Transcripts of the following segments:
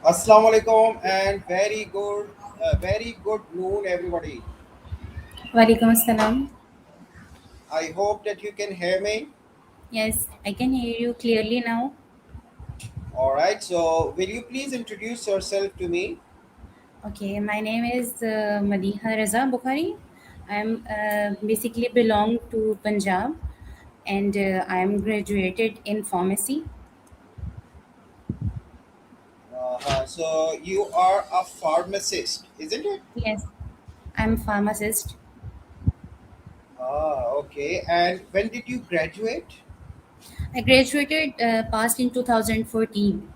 Assalamu alaikum and very good noon, everybody. Walaikum assalam. I hope that you can hear me. Yes, I can hear you clearly now. All right. So, will you please introduce yourself to me? Okay, my name is Madiha Raza Bukhari. I'm basically belong to Punjab and I am graduated in pharmacy. So, you are a pharmacist, isn't it? Yes, I'm pharmacist. Okay. And when did you graduate? I graduated past in 2014.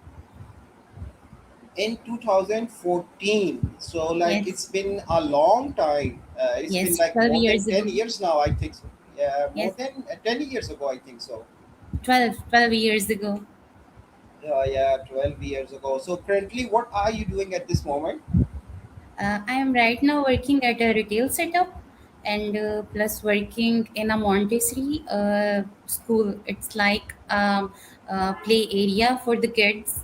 In 2014. So, like, Yes, it's been a long time. It's been yes, like 12 more than years 10 ago. years now, I think so. Yeah, more Yes, than 10 years ago, I think so. 12 years ago. Yeah, 12 years ago. So currently, what are you doing at this moment? I am right now working at a retail setup and plus working in a Montessori school. It's like play area for the kids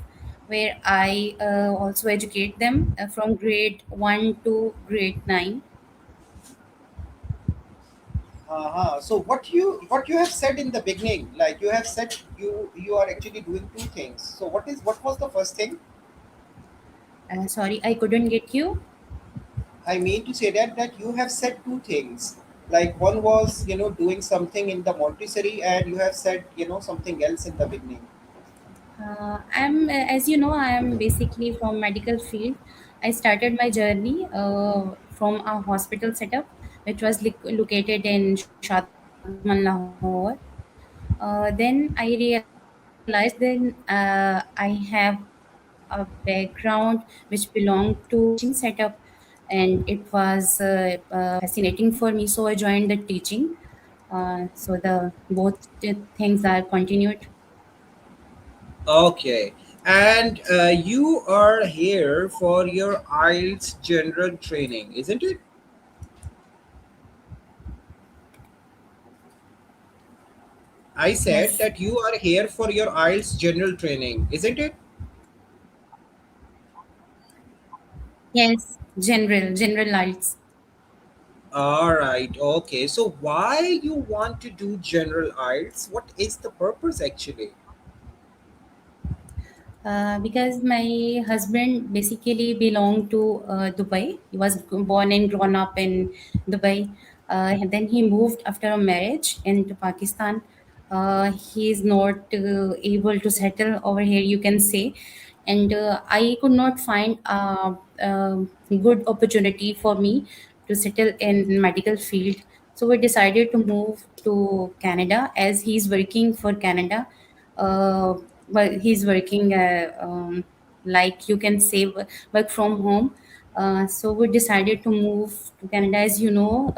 where I also educate them from grade 1 to grade 9. So what you have said in the beginning, like you have said you are actually doing two things. So what was the first thing? Sorry, I couldn't get you. I mean to say that you have said two things. Like one was doing something in the Montessori, and you have said something else in the beginning. As you know, I am basically from medical field. I started my journey from a hospital setup, which was located in Shadman, Lahore. Then I realized I have a background which belonged to teaching setup, and it was fascinating for me. So I joined the teaching. So the both things are continued. Okay. And you are here for your IELTS general training, isn't it? I said Yes, that you are here for your IELTS general training, isn't it? yes, general lights. All right. Okay. So why you want to do general IELTS? What is the purpose actually? Because my husband basically belonged to Dubai. He was born and grown up in Dubai. And then he moved after a marriage into Pakistan. He is not able to settle over here, you can say. And I could not find a good opportunity for me to settle in medical field. So we decided to move to Canada as he's working for Canada. uh, but he's working like you can say work from home. So we decided to move to Canada. As you know,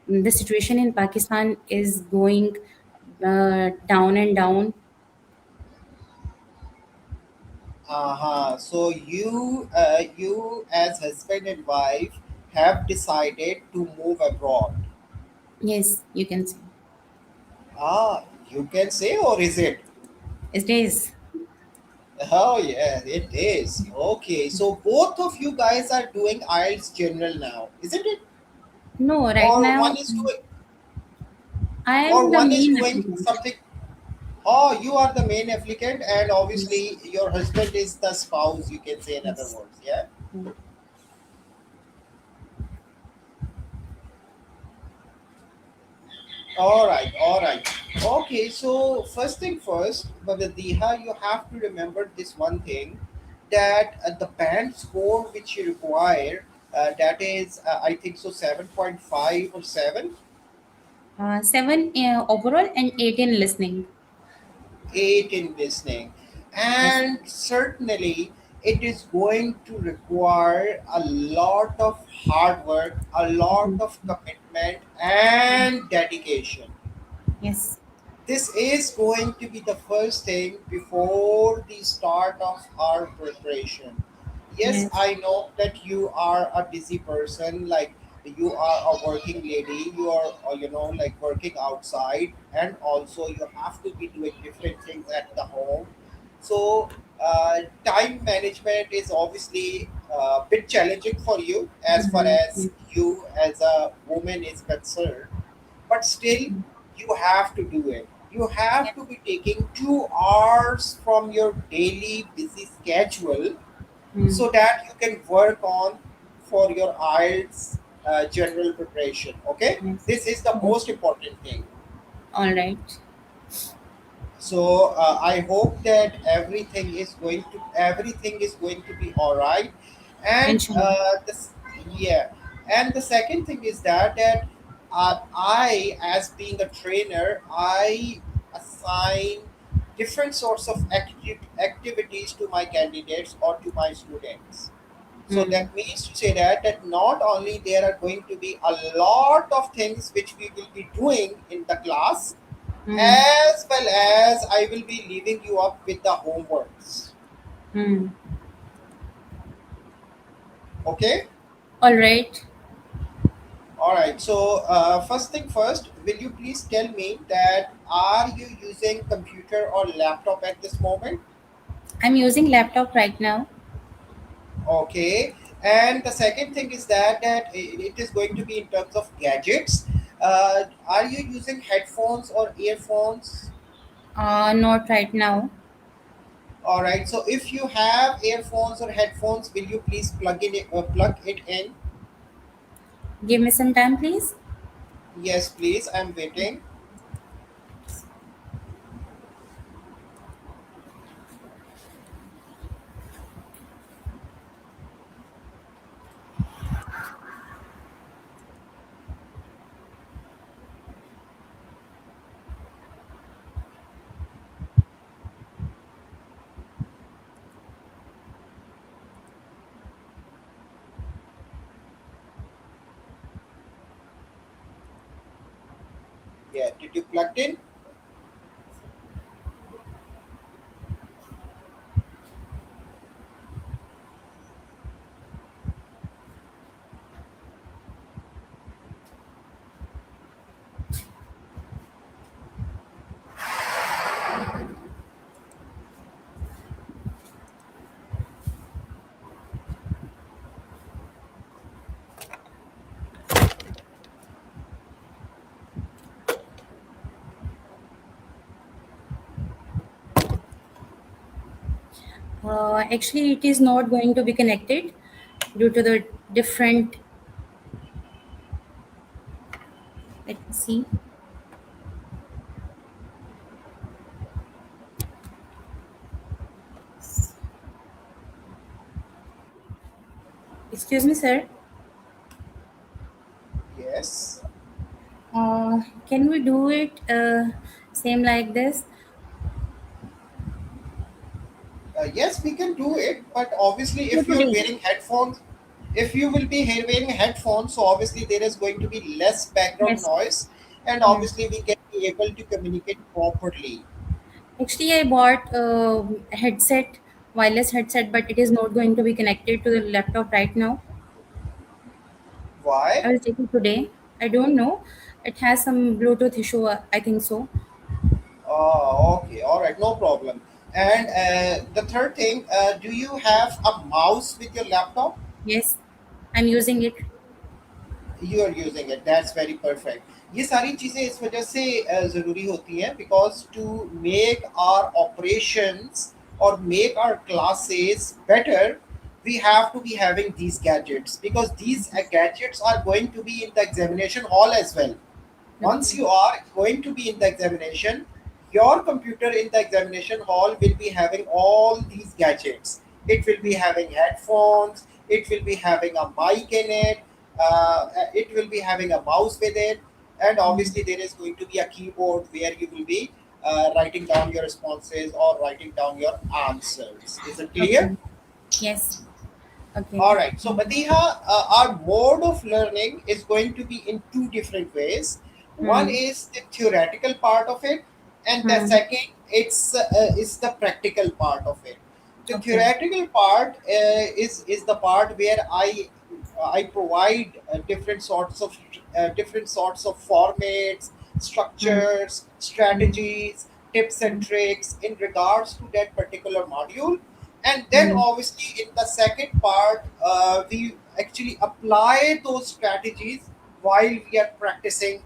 the situation in Pakistan is going down and down. So you as husband and wife have decided to move abroad. Yes, you can say You can say, or is it? it is. Oh yeah, it is. Okay. So both of you guys are doing IELTS general now, isn't it? No, right Or now I or am the one is main doing applicant. something. Oh, you are the main applicant, and Yes, obviously your husband is the spouse. You can say in other yes. words, yeah. Yeah. All right, all right. Okay, so first thing first, Bhavadiha, you have to remember this one thing that the band score which you require, that is, I think so, 7.5 or 7, Seven overall and eight in listening. 8 in listening. Yes. And certainly, it is going to require a lot of hard work, a lot Mhm. of commitment, and dedication. Yes. This is going to be the first thing before the start of our preparation. Yes, Yes. I know that you are a busy person, like you are a working lady, you are, like working outside, and also you have to be doing different things at the home. So time management is obviously a bit challenging for you as far Mhm. as you as a woman is concerned, but still you have to do it. You have to be taking 2 hours from your daily busy schedule Mm. so that you can work on for your IELTS general preparation. Okay, Yes. this is the Yes. most important thing. All right. So I hope that everything is going to be all right. And Inshallah. this yeah, and the second thing is that I, as being a trainer, I assign different sorts of activities to my candidates or to my students. So Mm. that means to say that not only there are going to be a lot of things which we will be doing in the class, Mm. as well as I will be leaving you up with the homeworks. Mm. Okay? All right. All right. So, first thing first, will you please tell me that are you using computer or laptop at this moment? I'm using laptop right now. Okay. And the second thing is that it is going to be in terms of gadgets. Are you using headphones or earphones? Not right now. All right. So, if you have earphones or headphones, will you please plug it in? Give me some time, please. Yes, please. I'm waiting. Yeah. Did you plugged in? Actually, it is not going to be connected due to the different. Let me see. Excuse me, sir. Yes. Can we do it same like this? Yes, we can do it, but obviously, For if you're today. wearing headphones, if you will be wearing headphones, so obviously there is going to be less background Yes. noise, and Yes. obviously we can be able to communicate properly. Actually, I bought a headset, wireless headset, but it is not going to be connected to the laptop right now. I Why? will take it today. I don't know. It has some Bluetooth issue, I think so. Okay, all right, no problem. And the third thing, do you have a mouse with your laptop? Yes, I'm using it. You are using it that's very perfect ये सारी चीज़ें इस वजह से ज़रूरी होती हैं because to make our operations और make our classes better we have to be having these gadgets because these gadgets are going to be in the examination hall as well. Once Okay. you are going to be in the examination, your computer in the examination hall will be having all these gadgets. It will be having headphones, it will be having a mic in it, it will be having a mouse with it, and Mm. obviously there is going to be a keyboard where you will be writing down your responses or writing down your answers. Is it clear? Okay. Yes. Okay. All right. So, Madiha, our mode of learning is going to be in two different ways. One Hmm. is the theoretical part of it, and the Hmm. second is the practical part of it. The Okay. theoretical part is the part where I provide different sorts of formats, Hmm. structures, Hmm. strategies, tips and Hmm. tricks in regards to that particular module, And then Hmm. obviously in the second part, we actually apply those strategies while we are practicing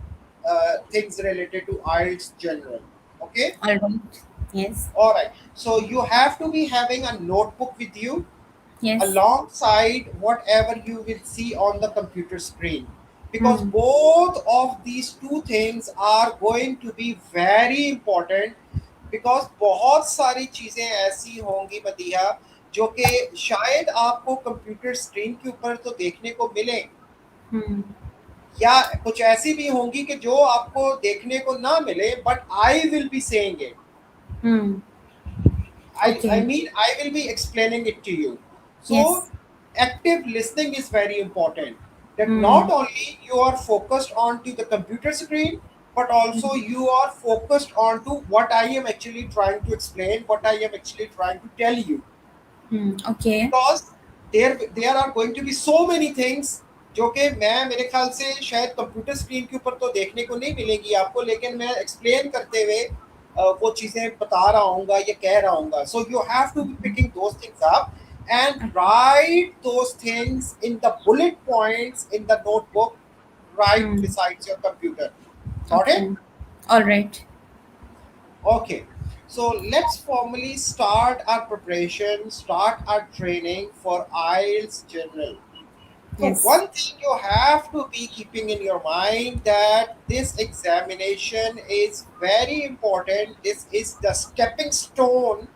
things related to IELTS general. Okay. All right. Yes. All right. So you have to be having a notebook with you Yes. alongside whatever you will see on the computer screen, because Hmm. both of these two things are going to be very important. Because बहुत सारी चीज़ें ऐसी होंगी मदीहा जो कि शायद आपको computer screen के ऊपर तो देखने को मिले, Hmm. या कुछ ऐसी भी होंगी कि जो आपको देखने को ना मिले, but I will be saying it. Hmm. I Okay. mean, I will be explaining it to you. So, Yes. active listening is very important. That Hmm. not only you are focused onto the computer screen, but also you are focused onto what I am actually trying to explain, what I am actually trying to tell you. Hmm. Okay. Because there are going to be so many things जो कि मैं मेरे ख्याल से शायद computer screen के ऊपर तो देखने को नहीं मिलेगी आपको, लेकिन मैं एक्सप्लेन करते हुए वो चीज़ें बता रहा हूँगा या कह रहा हूँगा. So you have to be picking those things up and write those things in the bullet points in the notebook right Hmm. besides your computer. Got it? Okay. All right. Okay, so let's formally start our preparation, start our training for IELTS General. So Yes. one thing you have to be keeping in your mind that this examination is very important. This is the stepping stone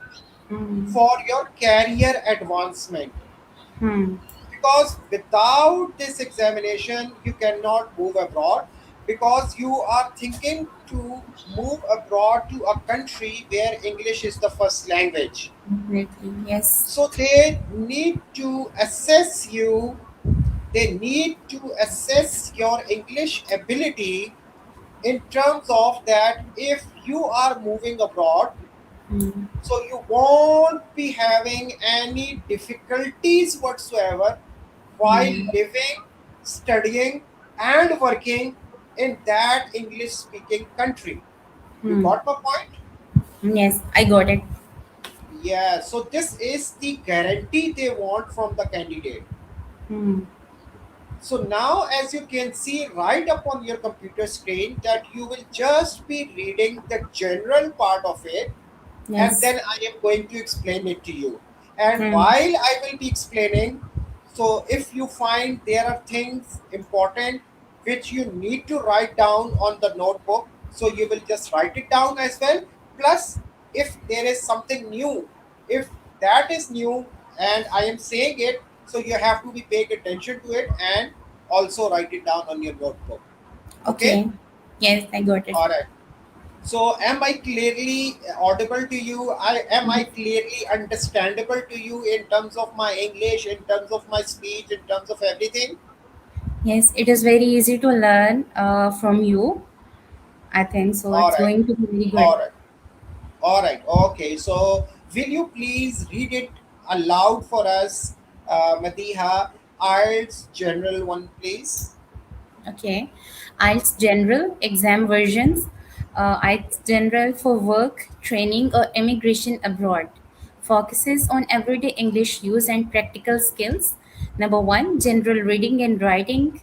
Hmm. for your career advancement, Hmm. because without this examination you cannot move abroad, because you are thinking to move abroad to a country where English is the first language. Definitely. Yes. So they need to assess you, they need to assess your English ability in terms of that if you are moving abroad, Hmm. so you won't be having any difficulties whatsoever while Hmm. living, studying, and working in that English speaking country. You Hmm. got my point? Yes, I got it. Yeah, so this is the guarantee they want from the candidate. Hmm. So now, as you can see right up on your computer screen, that you will just be reading the general part of it, and Yes. then I am going to explain it to you. And Hmm. while I will be explaining, so if you find there are things important which you need to write down on the notebook, so you will just write it down as well. Plus, if there is something new, if that is new and I am saying it, so you have to be paying attention to it and also write it down on your notebook. Okay? Okay. Yes, I got it. All right. So, am I clearly audible to you? Am I clearly understandable to you in terms of my English, in terms of my speech, in terms of everything? Yes, it is very easy to learn from you. I think so. All It's right, going to be very good. all right, all right. Okay, so will you please read it aloud for us, Madiha? Arts General one, please. Okay. IELTS General exam versions. IELTS General for work, training, or immigration abroad. Focuses on everyday English use and practical skills. Number one, general reading and writing.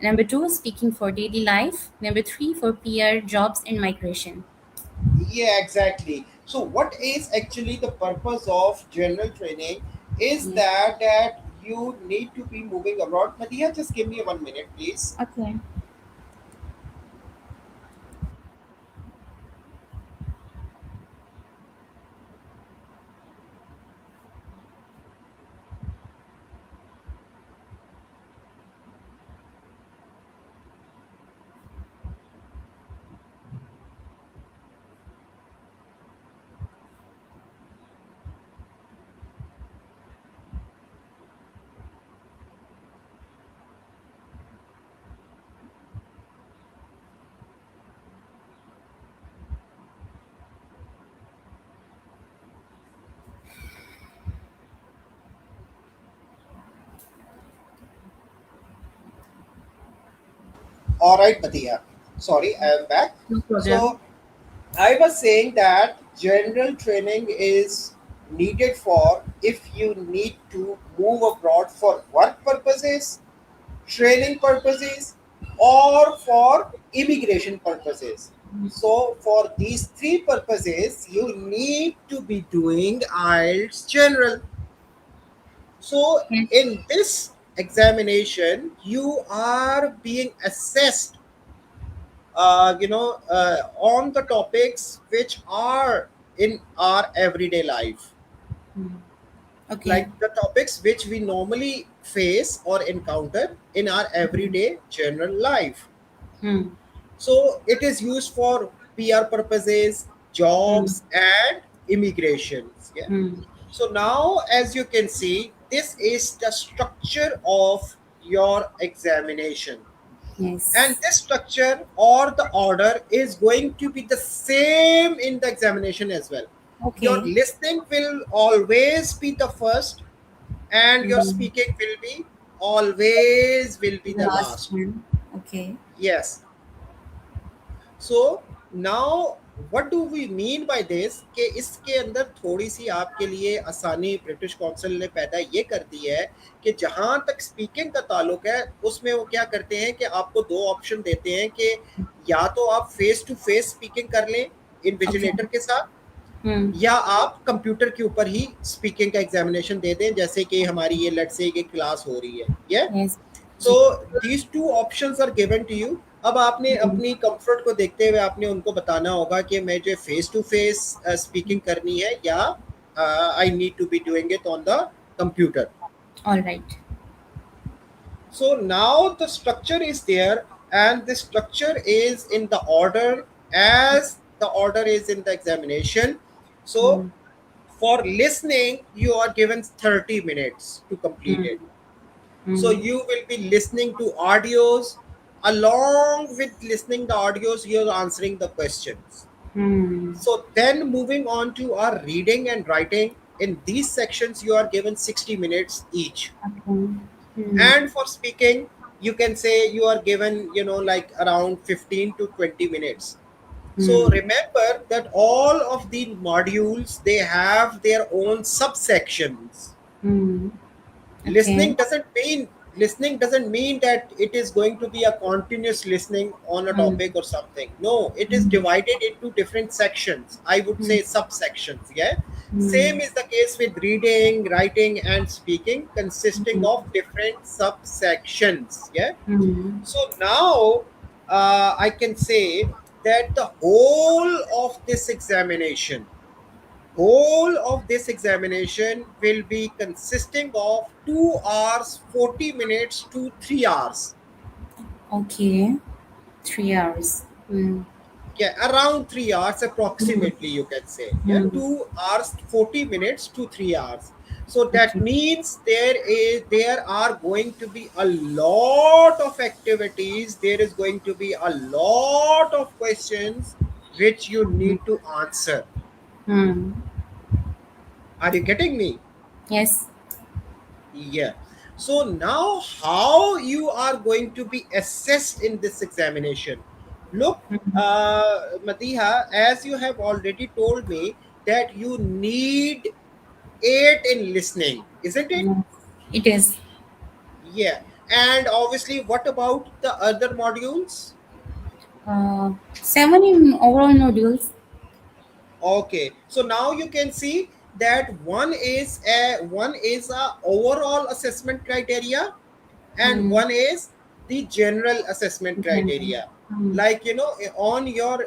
Number two, speaking for daily life. Number three, for PR, jobs, and migration. Yeah, exactly. So, what is actually the purpose of general training? Is Yes. that you need to be moving abroad? Madiha, just give me 1 minute, please. Okay. All right, Madiha. Sorry, I am back. No problem. So, I was saying that general training is needed for if you need to move abroad for work purposes, training purposes, or for immigration purposes. So, for these three purposes, you need to be doing IELTS General. So, Yes. in this examination, you are being assessed, on the topics which are in our everyday life, Okay. like the topics which we normally face or encounter in our everyday general life. Hmm. So it is used for PR purposes, Hmm. jobs, and immigrations. Yeah. Hmm. So now, as you can see, this is the structure of your examination. And Yes. this structure or the order is going to be the same in the examination as well. Your Okay. listening will always be the first, and your Hmm. speaking will be always will be The the last last. one. Okay. Yes. So now what do we mean by this कि इसके अंदर थोड़ी सी आपके लिए आसानी British council ने पैदा ये कर दी है कि जहां तक स्पीकिंग का ताल्लुक है उसमें वो क्या करते हैं कि आपको दो ऑप्शन देते हैं कि या तो आप फेस टू फेस स्पीकिंग कर लें Okay. इन्विजिलेटर के साथ, Hmm. या आप कंप्यूटर के ऊपर ही स्पीकिंग का एग्जामिनेशन दे दें, जैसे कि हमारी ये लेट्स से कि क्लास हो रही है ये। Yes. So ji. These two options are given to you. अब आपने Hmm. अपनी कंफर्ट को देखते हुए आपने उनको बताना होगा कि मैं जो फेस टू फेस स्पीकिंग करनी है या I need to be doing it on the computer. All right. So now the structure is there, and the structure is in the order as the order is in the examination. So Hmm. for listening, you are given 30 minutes to complete Hmm. it. So Hmm. you will be listening to audios. Along with listening the audios, you're answering the questions. Hmm. So then moving on to our reading and writing. In these sections, you are given 60 minutes each. Okay. Hmm. And for speaking, you can say you are given, like around 15 to 20 minutes. So Hmm. remember that all of the modules, they have their own subsections. Hmm. Okay. Listening doesn't mean that it is going to be a continuous listening on a Hmm. topic or something. No, it is Hmm. divided into different sections, I would Hmm. say subsections. Yeah. Hmm. Same is the case with reading, writing, and speaking, consisting Hmm. of different subsections. Yeah. Hmm. So now I can say that the whole of this examination will be consisting of 2 hours 40 minutes to 3 hours. Okay. 3 hours. Hmm. Yeah, around 3 hours Hmm. approximately, you can say. Yeah, Hmm. 2 hours 40 minutes to 3 hours. So that Okay. means there are going to be a lot of activities, there is going to be a lot of questions which you Hmm. need to answer. Hmm. Are you getting me? Yes. Yeah. So now, how you are going to be assessed in this examination? Look, Hmm. Matiha, as you have already told me that you need 8 in listening, isn't it? Yes. It is. Yeah. And obviously, what about the other modules? 7 in overall modules. Okay. So now you can see that one is a overall assessment criteria, and Hmm. one is the general assessment General. criteria. Hmm. Like on your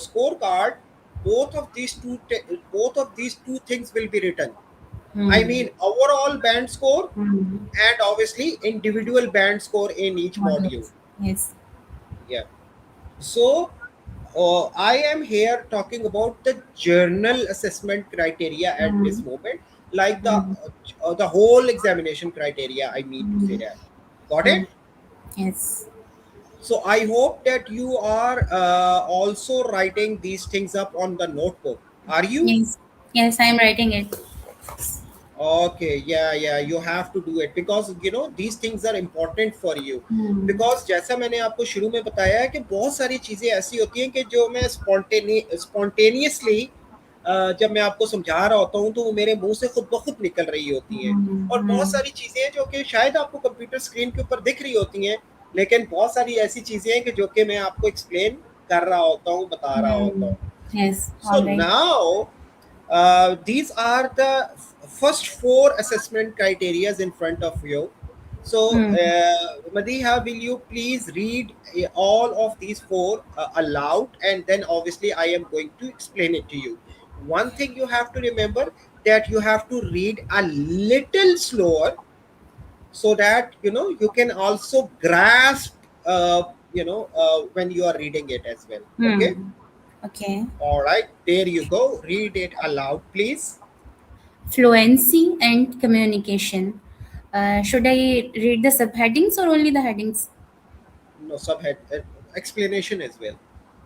scorecard, both of these two things will be written. I Hmm. mean overall band score, Hmm. and obviously individual band score in each module. Modules. Yes. Yeah. So I am here talking about the journal assessment criteria at Hmm. this moment, like Hmm. the whole examination criteria. I mean to say Hmm. that. Got Hmm. it? Yes. So I hope that you are also writing these things up on the notebook. Are you? Yes. Yes, I'm writing it. Okay, yeah, yeah, you have to do it because these things are important for you. Hmm. Because जैसा मैंने आपको शुरू में बताया है कि बहुत सारी चीज़ें ऐसी होती हैं कि जो मैं स्पॉन्टेनियसली जब मैं आपको समझा रहा होता हूँ तो वो मेरे मुंह से खुद ब खुद निकल रही होती हैं। और बहुत Hmm. सारी चीज़ें हैं जो कि शायद आपको कंप्यूटर स्क्रीन के ऊपर दिख रही होती हैं, लेकिन बहुत सारी ऐसी चीज़ें हैं कि जो कि मैं आपको एक्सप्लेन कर रहा होता हूँ, बता रहा होता Hmm. हूँ। Yes. So All right. now, these are the first four assessment criteria in front of you. So, Hmm. Madiha, will you please read all of these four aloud, and then obviously I am going to explain it to you. One thing you have to remember, that you have to read a little slower, so that you can also grasp when you are reading it as well. Okay. Hmm. Okay. All right, there you go. Read it aloud, please. Fluency and communication. Should I read the subheadings or only the headings? No, subhead explanation as well.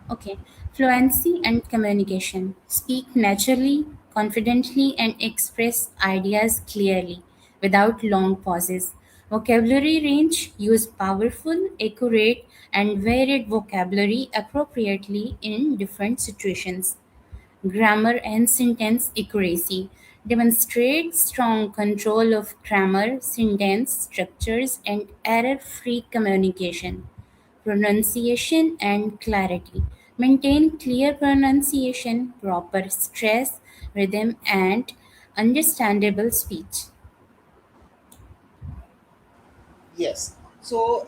Okay. Fluency and communication. Speak naturally, confidently, and express ideas clearly without long pauses. Vocabulary range. Use powerful, accurate, and varied vocabulary appropriately in different situations. Grammar and sentence accuracy. Demonstrate strong control of grammar, sentence structures, and error free communication. Pronunciation and clarity. Maintain clear pronunciation, proper stress, rhythm, and understandable speech. Yes. So,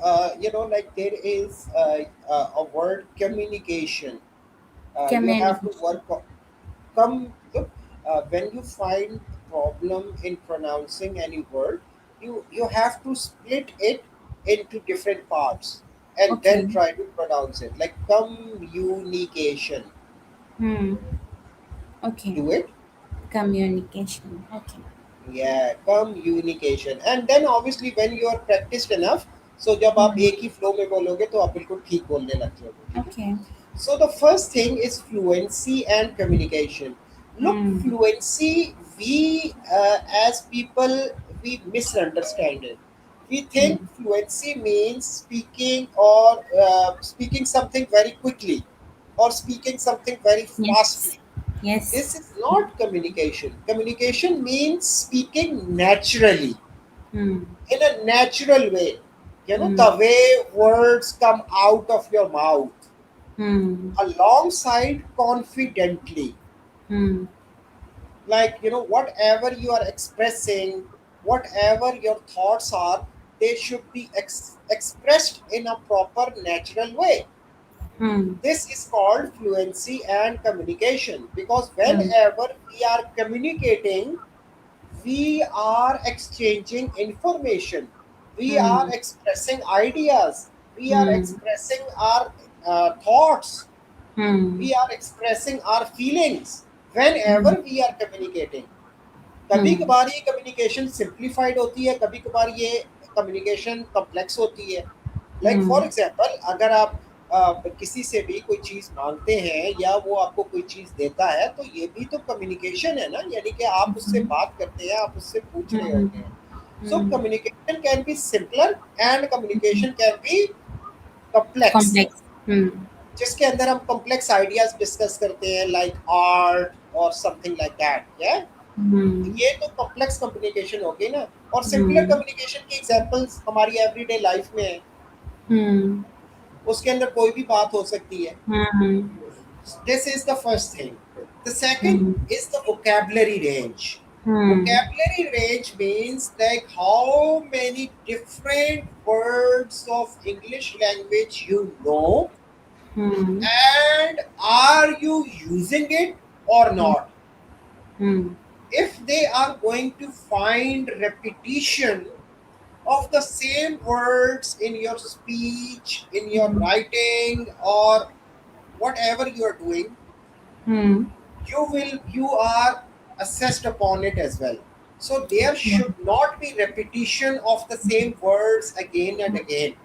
like there is a word communication. You have to Communication. work on look, when you find problem in pronouncing any word, you have to split it into different parts and Okay. then try to pronounce it, like communication. Hmm. Okay. Do it. Communication. Okay. Yeah, communication. And then obviously when you are practiced enough, so जब आप Hmm. एक ही flow में बोलोगे तो आप बिल्कुल ठीक बोलने लग जाओगे, ठीक है? Okay. So the first thing is fluency and communication. Look, Hmm. fluency, we as people, we misunderstand it. We think Hmm. fluency means speaking or speaking something very quickly or speaking something very Yes. fastly. Yes. This is not communication. Communication means speaking naturally, Hmm. in a natural way. Hmm. The way words come out of your mouth, Hmm. alongside confidently. Hmm. Like, whatever you are expressing, whatever your thoughts are, they should be expressed in a proper, natural way. Hmm. This is called fluency and communication, because Hmm. whenever we are communicating, we are exchanging information, we are Hmm. expressing ideas, we are Hmm. expressing our thoughts, Hmm. we are expressing our feelings whenever Hmm. we are communicating. कभी Hmm. कभार ये communication simplified होती है, कभी कभार ये communication complex होती है. Like for Hmm. एग्जांपल, अगर आप किसी से भी कोई चीज़ मांगते हैं या वो आपको कोई चीज़ देता है, तो ये भी तो कम्युनिकेशन है ना, यानी कि आप उससे Mhm. बात करते हैं, आप उससे पूछ रहे Mhm. होते हैं. सो Mhm. Communication can be simpler and communication can be complex, Complex. Hmm. जिसके अंदर हम कॉम्प्लेक्स आइडियाज डिस्कस करते हैं, लाइक आर्ट और समथिंग लाइक दैट. या Hmm. ये तो कॉम्प्लेक्स कम्युनिकेशन हो गई ना. और सिंपलर Hmm. कम्युनिकेशन की एग्जांपल्स हमारी एवरीडे लाइफ में है, Hmm. उसके अंदर कोई भी बात हो सकती है. Hmm. This is the first thing. The second Hmm. is the vocabulary range. Hmm. Vocabulary range means like how many different words of English language you know, Hmm. and are you using it or Hmm. not. Hmm. If they are going to find repetition of the same words in your speech, in your Hmm. writing, or whatever you are doing, Hmm. you are assessed upon it as well. So there Yeah. should not be repetition of the same words again and again.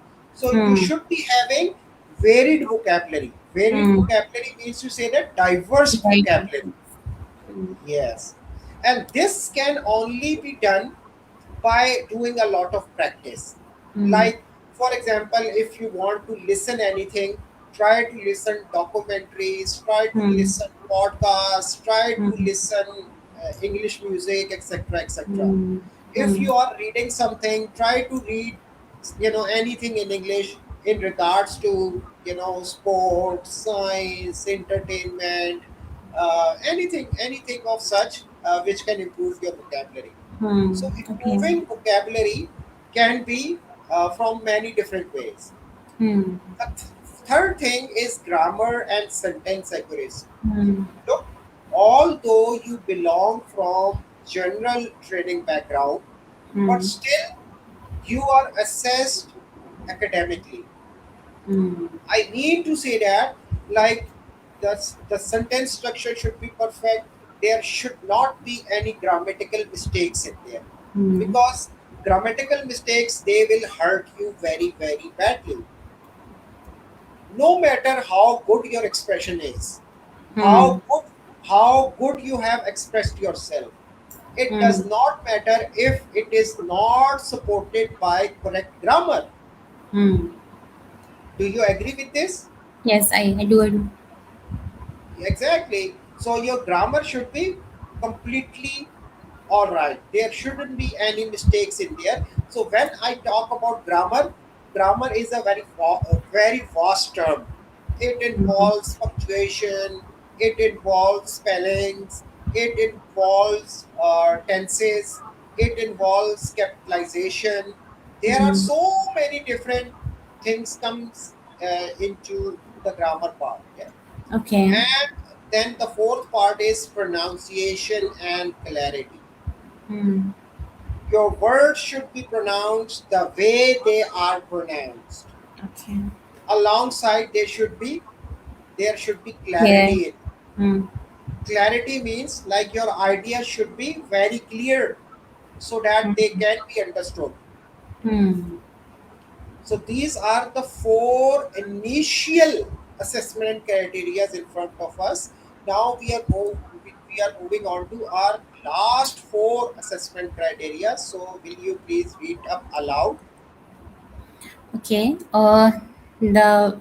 So you Hmm. should be having varied vocabulary. Varied Hmm. vocabulary means to say that diverse Right. vocabulary. Hmm. Yes. And this can only be done by doing a lot of practice. Hmm. Like, for example, if you want to listen anything, try to listen documentaries, try to Hmm. listen podcasts, try to Hmm. listen English music, etc., etc. Hmm. If Hmm. you are reading something, try to read, anything in English in regards to, sports, science, entertainment, anything of such which can improve your vocabulary. Hmm. So Okay. improving vocabulary can be from many different ways. Hmm. The third thing is grammar and sentence accuracy. Hmm. Look, although you belong from general training background, but Hmm. still you are assessed academically. Hmm. I mean to say that, like, the sentence structure should be perfect. There should not be any grammatical mistakes in there, Hmm. because grammatical mistakes, they will hurt you very, very badly. No matter how good your expression is, Hmm. how good you have expressed yourself, it Hmm. does not matter if it is not supported by correct grammar. Hmm. Do you agree with this? Yes, I do. I do. Exactly. So your grammar should be completely all right. There shouldn't be any mistakes in there. So when I talk about grammar, grammar is a very vast term. It Hmm. involves punctuation, it involves spellings, it involves tenses, it involves capitalization. There are Hmm. so many different things comes into the grammar part. Yeah. Okay. And then the fourth part is pronunciation and clarity. Hmm. Your words should be pronounced the way they are pronounced. Okay. Alongside, there should be Yeah. clarity. Hmm. Clarity means like your ideas should be very clear so that they can be understood. Hmm. So these are the four initial assessment criteria in front of us. Now we are moving on to our last four assessment criteria. So will you please read up aloud? Okay. The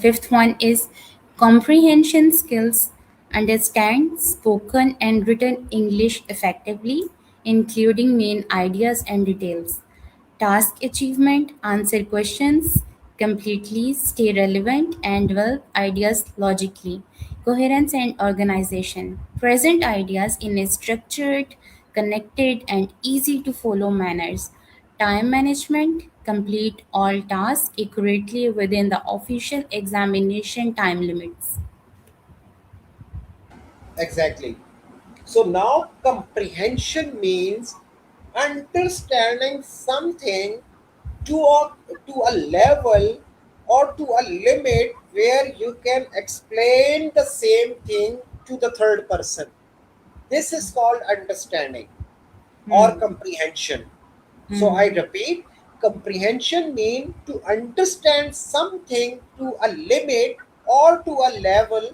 fifth one is comprehension skills. Understand spoken and written English effectively, including main ideas and details. Task achievement, answer questions completely, stay relevant, and develop ideas logically. Coherence and organization. Present ideas in a structured, connected, and easy to follow manners. Time management, complete all tasks accurately within the official examination time limits. Exactly. So now comprehension means understanding something to a level or to a limit where you can explain the same thing to the third person. This is called understanding or Hmm. comprehension. So I Hmm. repeat, comprehension means to understand something to a limit or to a level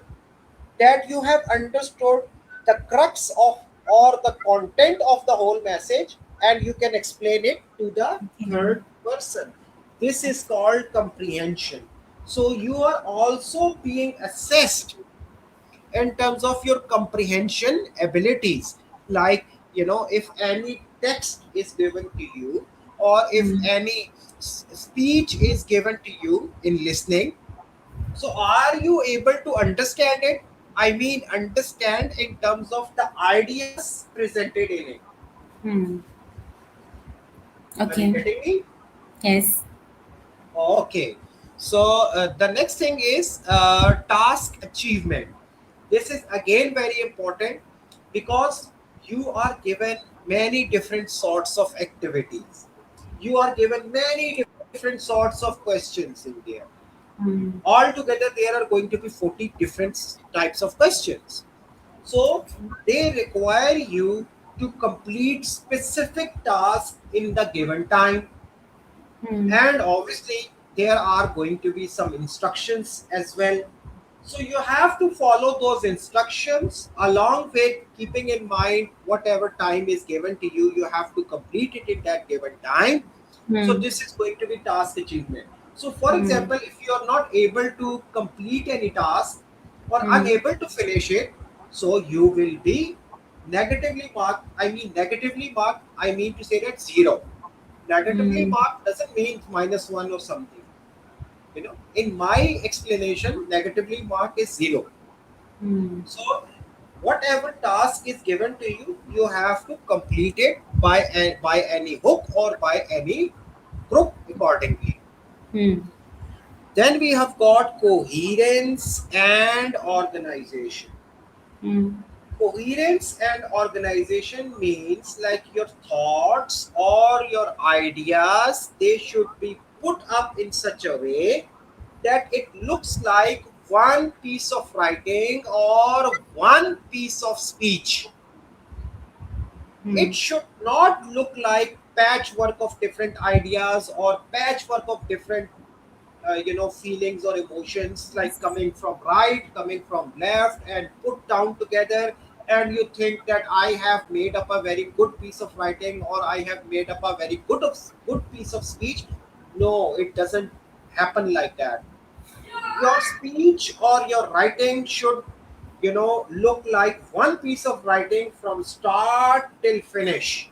that you have understood the crux of or the content of the whole message, and you can explain it to the Okay. third person. This is called comprehension. So you are also being assessed in terms of your comprehension abilities, like, if any text is given to you, or if Hmm. any speech is given to you in listening, so are you able to understand it? I mean, understand in terms of the ideas presented in it. Hmm. Are you Okay. getting me? Yes. Okay. So the next thing is task achievement. This is again very important, because you are given many different sorts of activities. You are given many different sorts of questions in there. Hmm. Altogether, there are going to be 40 different types of questions. So they require you to complete specific tasks in the given time, Hmm. and obviously there are going to be some instructions as well. So you have to follow those instructions, along with keeping in mind whatever time is given to you, you have to complete it in that given time. So Hmm. this is going to be task achievement. So, for Hmm. example, if you are not able to complete any task or Hmm. unable to finish it, so you will be negatively marked. Negatively marked, I mean to say that zero. Negatively Hmm. marked doesn't mean -1 or something. In my explanation, negatively marked is zero. Hmm. So, whatever task is given to you, you have to complete it by any hook or by any crook accordingly. Hmm. Then we have got coherence and organization. Hmm. Coherence and organization means like your thoughts or your ideas, they should be put up in such a way that it looks like one piece of writing or one piece of speech. Hmm. It should not look like patchwork of different ideas or patchwork of different feelings or emotions, like coming from right, coming from left, and put down together, and you think that I have made up a very good piece of writing or I have made up a very good piece of speech. No, it doesn't happen like that. Your speech or your writing should look like one piece of writing from start till finish.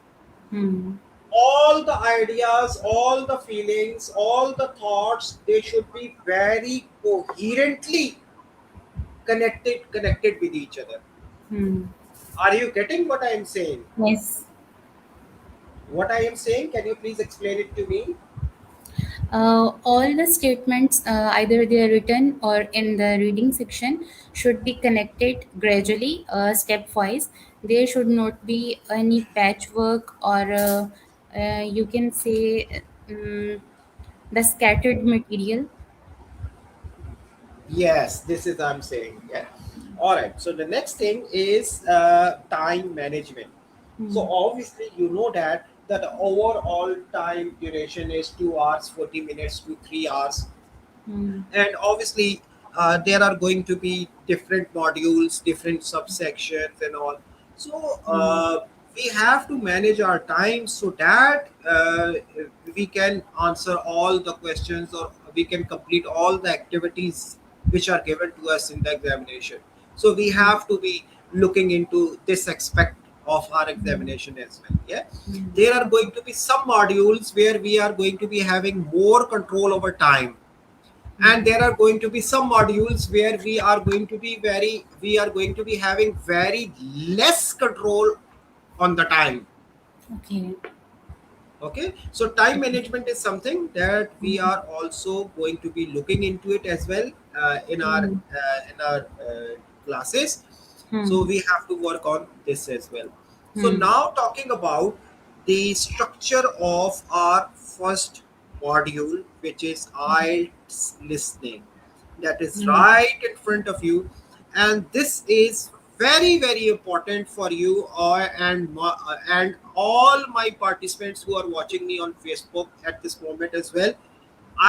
Hmm. All the ideas, all the feelings, all the thoughts, they should be very coherently connected with each other. Hmm. Are you getting what I am saying? Yes. What I am saying, can you please explain it to me? All the statements, either they are written or in the reading section, should be connected gradually, stepwise. There should not be any patchwork or you can say the scattered material. Yes, this is I'm saying. Yeah. All right. So the next thing is time management. So Hmm. obviously you know that the overall time duration is 2 hours 40 minutes to 3 hours, Hmm. and obviously there are going to be different modules, different subsections and all. So Hmm. we have to manage our time so that we can answer all the questions or we can complete all the activities which are given to us in the examination. So we Hmm. have to be looking into this aspect of our Hmm. examination as well. Yeah, Hmm. there are going to be some modules where we are going to be having more control over time, and Hmm. there are going to be some modules where we are going to be having very less control on the time. Okay. Okay, so time Okay. management is something that we Hmm. are also going to be looking into it as well Hmm. in our classes. So Hmm. we have to work on this as well. So Hmm. now talking about the structure of our first module, which is IELTS listening, that is Hmm. right in front of you, and this is very important for you and all my participants who are watching me on Facebook at this moment as well.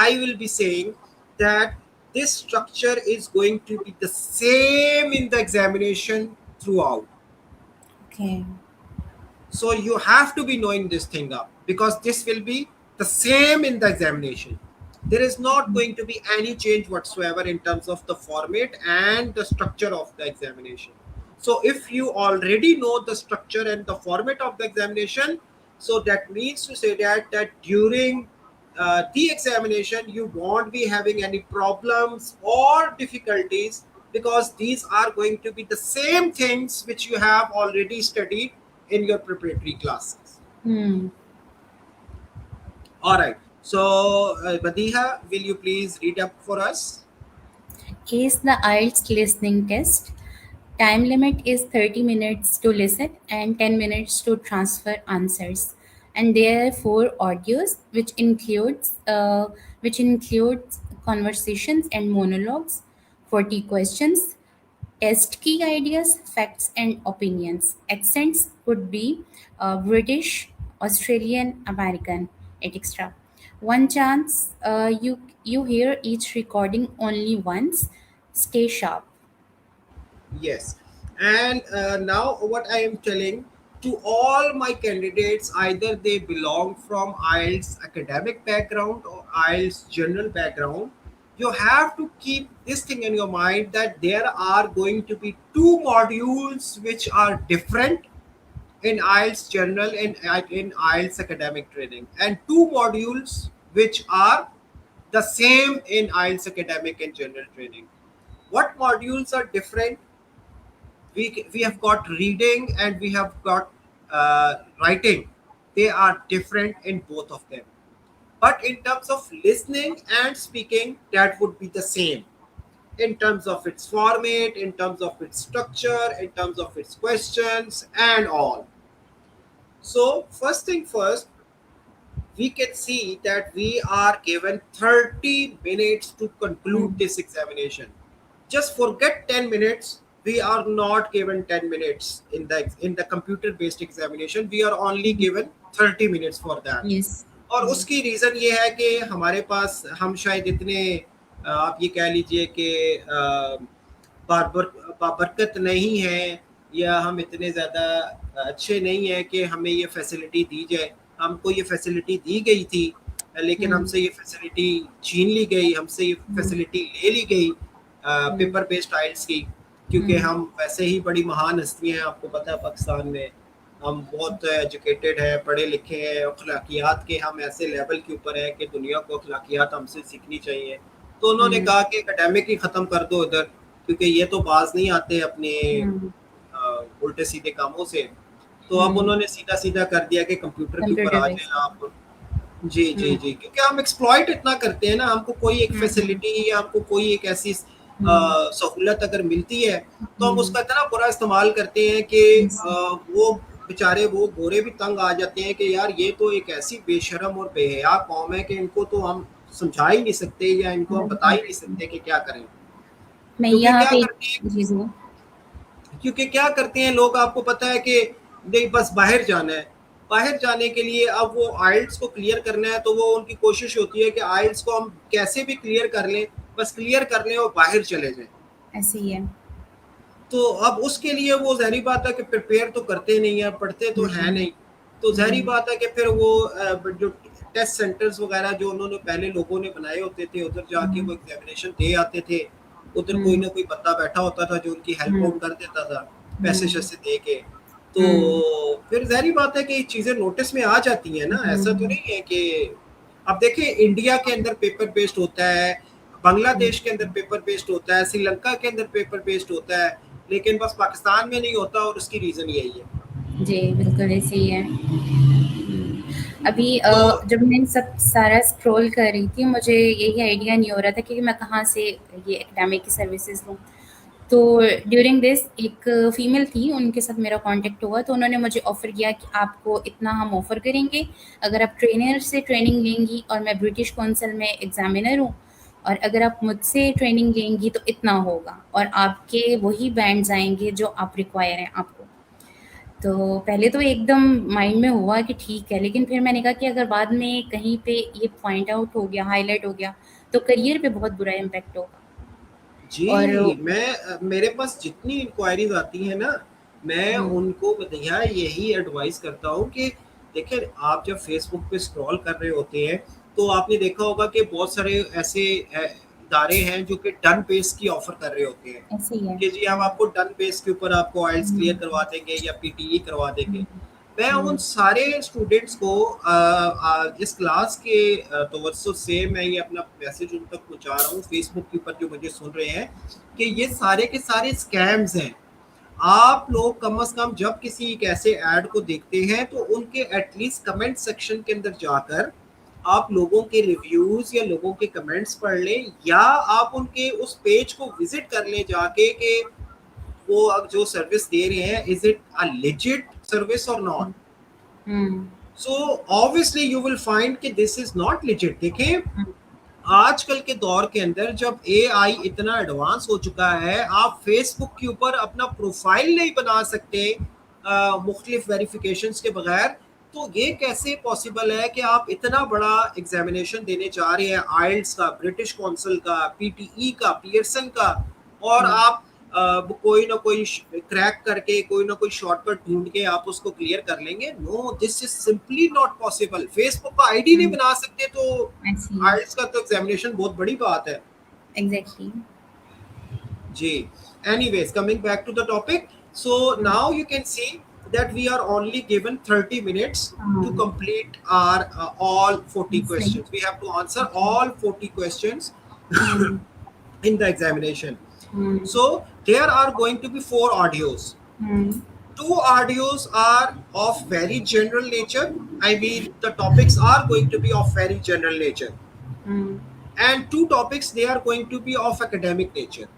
I will be saying that this structure is going to be the same in the examination throughout. Okay. So you have to be knowing this thing up, because this will be the same in the examination. There is not going to be any change whatsoever in terms of the format and the structure of the examination. So if you already know the structure and the format of the examination, so that means to say that during the examination you won't be having any problems or difficulties, because these are going to be the same things which you have already studied in your preparatory classes. Hmm. All right. So, Badiha, will you please read up for us? Is the IELTS listening test. Time limit is 30 minutes to listen and 10 minutes to transfer answers. And there are four audios which includes conversations and monologues, 40 questions, test key ideas, facts and opinions. Accents could be British, Australian, American, etc. One chance you hear each recording only once. Stay sharp. Yes. And now, what I am telling. to all my candidates, either they belong from IELTS academic background or IELTS general background, you have to keep this thing in your mind that there are going to be two modules which are different in IELTS general and in IELTS academic training, and two modules which are the same in IELTS academic and general training. What modules are different? We have got reading and we have got writing. They are different in both of them, but in terms of listening and speaking, that would be the same in terms of its format, in terms of its structure, in terms of its questions and all. So first thing first, we can see that we are given 30 minutes to conclude Mm. this examination. Just forget 10 minutes. We are not given 10 minutes in the computer based examination. We are only given 30 minutes for that. Yes. और Yes. उसकी reason ये है कि हमारे पास हम शायद इतने आप ये कह लीजिए कि बाबर बाबरकत नहीं है, या हम इतने ज़्यादा अच्छे नहीं हैं कि हमें ये फैसिलिटी दी जाए। हमको ये फैसिलिटी दी गई थी, लेकिन Mm. हमसे ये फैसिलिटी छीन ली गई, हमसे ये Mm. फैसिलिटी ले ली गई Mm. पेपर बेस्ड आइल्स की, क्योंकि Mm. हम वैसे ही बड़ी महान हस्तियाँ हैं। आपको पता है पाकिस्तान में हम बहुत एजुकेटेड हैं, पढ़े लिखे हैं, अखलाकियात के हम ऐसे लेवल के ऊपर हैं कि दुनिया को अखलाकियात हमसे सीखनी चाहिए। तो उन्होंने Mm. कहा कि एकेडमिक ही ख़त्म कर दो इधर, क्योंकि ये तो बाज नहीं आते अपने Mm. उल्टे सीधे कामों से। तो अब Mm. उन्होंने सीधा सीधा कर दिया कि कंप्यूटर के ऊपर Computer आ based. जाए आप। जी जी Mm. जी, क्योंकि हम एक्सप्लॉइट इतना करते हैं ना, हमको कोई एक Mm. फैसिलिटी या हमको कोई एक ऐसी Mm. सहूलत अगर मिलती है, तो हम Mm. उसका इतना बुरा इस्तेमाल करते हैं कि Yes. वो बेचारे वो गोरे भी तंग आ जाते हैं कि यार ये तो एक ऐसी बेशरम और बेहया कौम है कि इनको तो हम समझा ही नहीं सकते या इनको हम बता ही नहीं सकते कि क्या करें। मैं क्योंकि यहाँ क्या पे करते हैं जी जी क्योंकि क्या करते हैं लोग, आपको पता है कि नहीं बस बाहर जाना है, बाहर जाने के लिए अब वो आइल्स को क्लियर करना है, तो वो उनकी कोशिश होती है कि आइल्स को हम कैसे भी क्लियर कर लें, बस क्लियर कर लें और बाहर चले जाएं। ऐसे ही है। तो अब उसके लिए वो ज़ाहिर बात है कि प्रिपेयर तो करते नहीं है, पढ़ते तो है हम्म। नहीं। तो ज़ाहिर हम्म। बात है कि फिर वो जो टेस्ट सेंटर्स वगैरह जो उन्होंने पहले लोगों ने बनाए होते थे, उधर जाके वो हम्म। एग्जामिनेशन दे आते थे। उधर कोई हम्म। ना कोई बंदा बैठा होता था जो उनकी हेल्प हम्म। आउट कर देता था, पैसे हम्म। शैसे दे के। तो हम्म। फिर ज़ाहिर बात है कि ये चीज़ें नोटिस में आ जाती हैं ना, ऐसा तो हम्म। नहीं है कि अब देखिए इंडिया के अंदर पेपर बेस्ड होता है, बांग्लादेश के अंदर पेपर बेस्ड होता है, श्रीलंका के अंदर पेपर बेस्ड होता है, लेकिन बस पाकिस्तान में नहीं होता, और उसकी रीज़न यही है। जी बिल्कुल ऐसे ही है। अभी तो जब मैं सब सारा स्क्रॉल कर रही थी, मुझे यही आइडिया नहीं हो रहा था कि मैं कहाँ से ये एकेडमिक की सर्विसेज लूँ। तो ड्यूरिंग दिस एक फीमेल थी, उनके साथ मेरा कांटेक्ट हुआ, तो उन्होंने मुझे ऑफ़र किया कि आपको इतना हम ऑफ़र करेंगे अगर आप ट्रेनर से ट्रेनिंग लेंगी, और मैं ब्रिटिश काउंसिल में एग्ज़ामिनर हूँ, और अगर आप मुझसे ट्रेनिंग लेंगी तो इतना होगा, और आपके वही बैंड्स आएँगे जो आप रिक्वायर हैं आपको। तो पहले तो एकदम माइंड में हुआ कि ठीक है, लेकिन फिर मैंने कहा कि अगर बाद में कहीं पे ये पॉइंट आउट हो गया, हाइलाइट हो गया, तो करियर पे बहुत बुरा इम्पैक्ट होगा। और जी, मेरे पास जितनी इंक्वायरीज आती हैं ना, मैं हुँ। उनको भैया यही एडवाइस करता हूँ कि देखिए, आप जब फेसबुक पे स्क्रॉल कर रहे होते हैं, तो आपने देखा होगा कि बहुत सारे ऐसे इदारे हैं जो कि डन बेस की ऑफर कर रहे होते हैं ऐसे ही है। कि जी हम आपको डन बेस के ऊपर आपको आइल्स क्लियर हुँ। करवा देंगे या पीटीई करवा देंगे। हुँ। मैं उन हुँ। सारे स्टूडेंट्स को इस क्लास के तवज्जुह से मैं ये अपना मैसेज उन तक पहुंचा रहा हूँ फेसबुक के ऊपर जो मुझे सुन रहे हैं, कि ये सारे के सारे स्कैम्स हैं। आप लोग कम से कम जब किसी एक ऐसे ऐड को देखते हैं, तो उनके एटलीस्ट कमेंट सेक्शन के अंदर जाकर आप लोगों के रिव्यूज या लोगों के कमेंट्स पढ़ लें, या आप उनके उस पेज को विजिट कर लें जाके कि वो अब जो सर्विस दे रहे हैं, is it a legit service और not. Hmm. Hmm. So obviously you will find कि दिस इज नॉट लेजिट। देखें, हुँ। आजकल के दौर के अंदर जब एआई इतना एडवांस हो चुका है, आप फेसबुक के ऊपर अपना प्रोफाइल नहीं बना सकते मुख्तलिफ वेरिफिकेशंस के बगैर। तो ये कैसे पॉसिबल है कि आप इतना बड़ा एग्जामिनेशन देने जा रहे हैं, आइल्स का, ब्रिटिश काउंसिल का, पीटीई का, पियर्सन का, और हुँ। आप वो कोई ना कोई क्रैक करके कोई ना कोई शॉर्टकट ढूंढ के आप उसको क्लियर कर लेंगे. No, this is simply not possible. Facebook का आईडी नहीं Hmm. बना सकते तो I see. आइल्स का तो एग्जामिनेशन बहुत बड़ी बात है Exactly. Ji. Anyways, coming back to the topic, so Hmm. now you can see that we are only given 30 minutes to Um, complete our all 40 Listening. questions. We have to answer Okay. all 40 questions Hmm. in the examination. Hmm. So there are going to be 4 audios. Hmm. 2 audios are of very general nature. I mean, the topics are going to be of very general nature, Hmm. and 2 topics they are going to be of academic nature.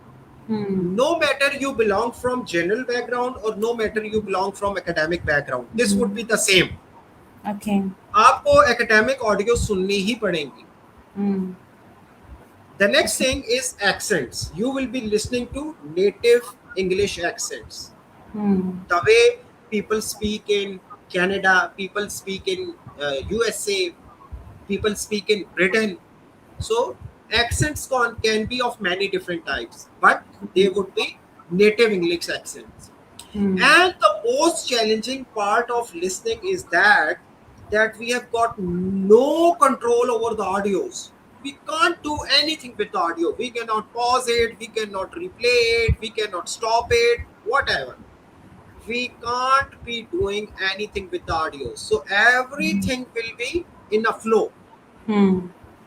Hmm. No matter you belong from general background or no matter you belong from academic background, this would be the same. Okay. आपको academic audio सुननी ही पड़ेंगी. Hmm. The next Okay. thing is accents. You will be listening to native English accents. Hmm. The way people speak in Canada, people speak in USA, people speak in Britain. So accents can be of many different types, but they would be native English accents. Hmm. And the most challenging part of listening is that we have got no control over the audios. We can't do anything with the audio. We cannot pause it, we cannot replay it, we cannot stop it, whatever. We can't be doing anything with the audio. So everything will be in a flow. Hmm.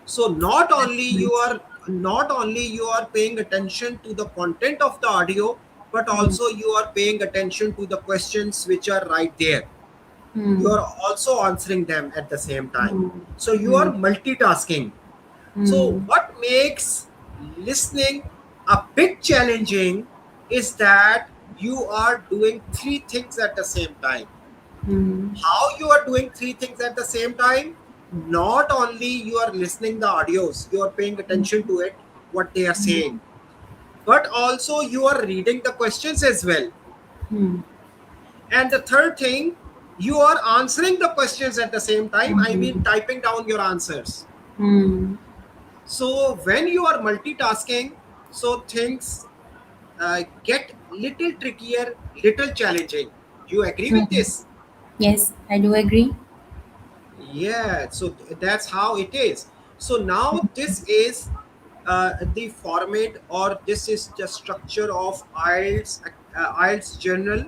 So That's nice. not only you are paying attention to the content of the audio, but Hmm. also you are paying attention to the questions which are right there. You Hmm. are also answering them at the same time. Hmm. So you are Hmm. multitasking. So Hmm. what makes listening a bit challenging is that you are doing 3 things at the same time. Hmm. How you are doing 3 things at the same time? Not only you are listening the audios, you are paying attention to it, what they are saying, but also you are reading the questions as well. Hmm. And the third thing, you are answering the questions at the same time. I mean, Hmm. typing down your answers. Hmm. So when you are multitasking, so things get little trickier, little challenging. You agree with Hmm. this? Yes, I do agree. Yeah, so that's how it is. So now this is the format, or this is the structure of IELTS general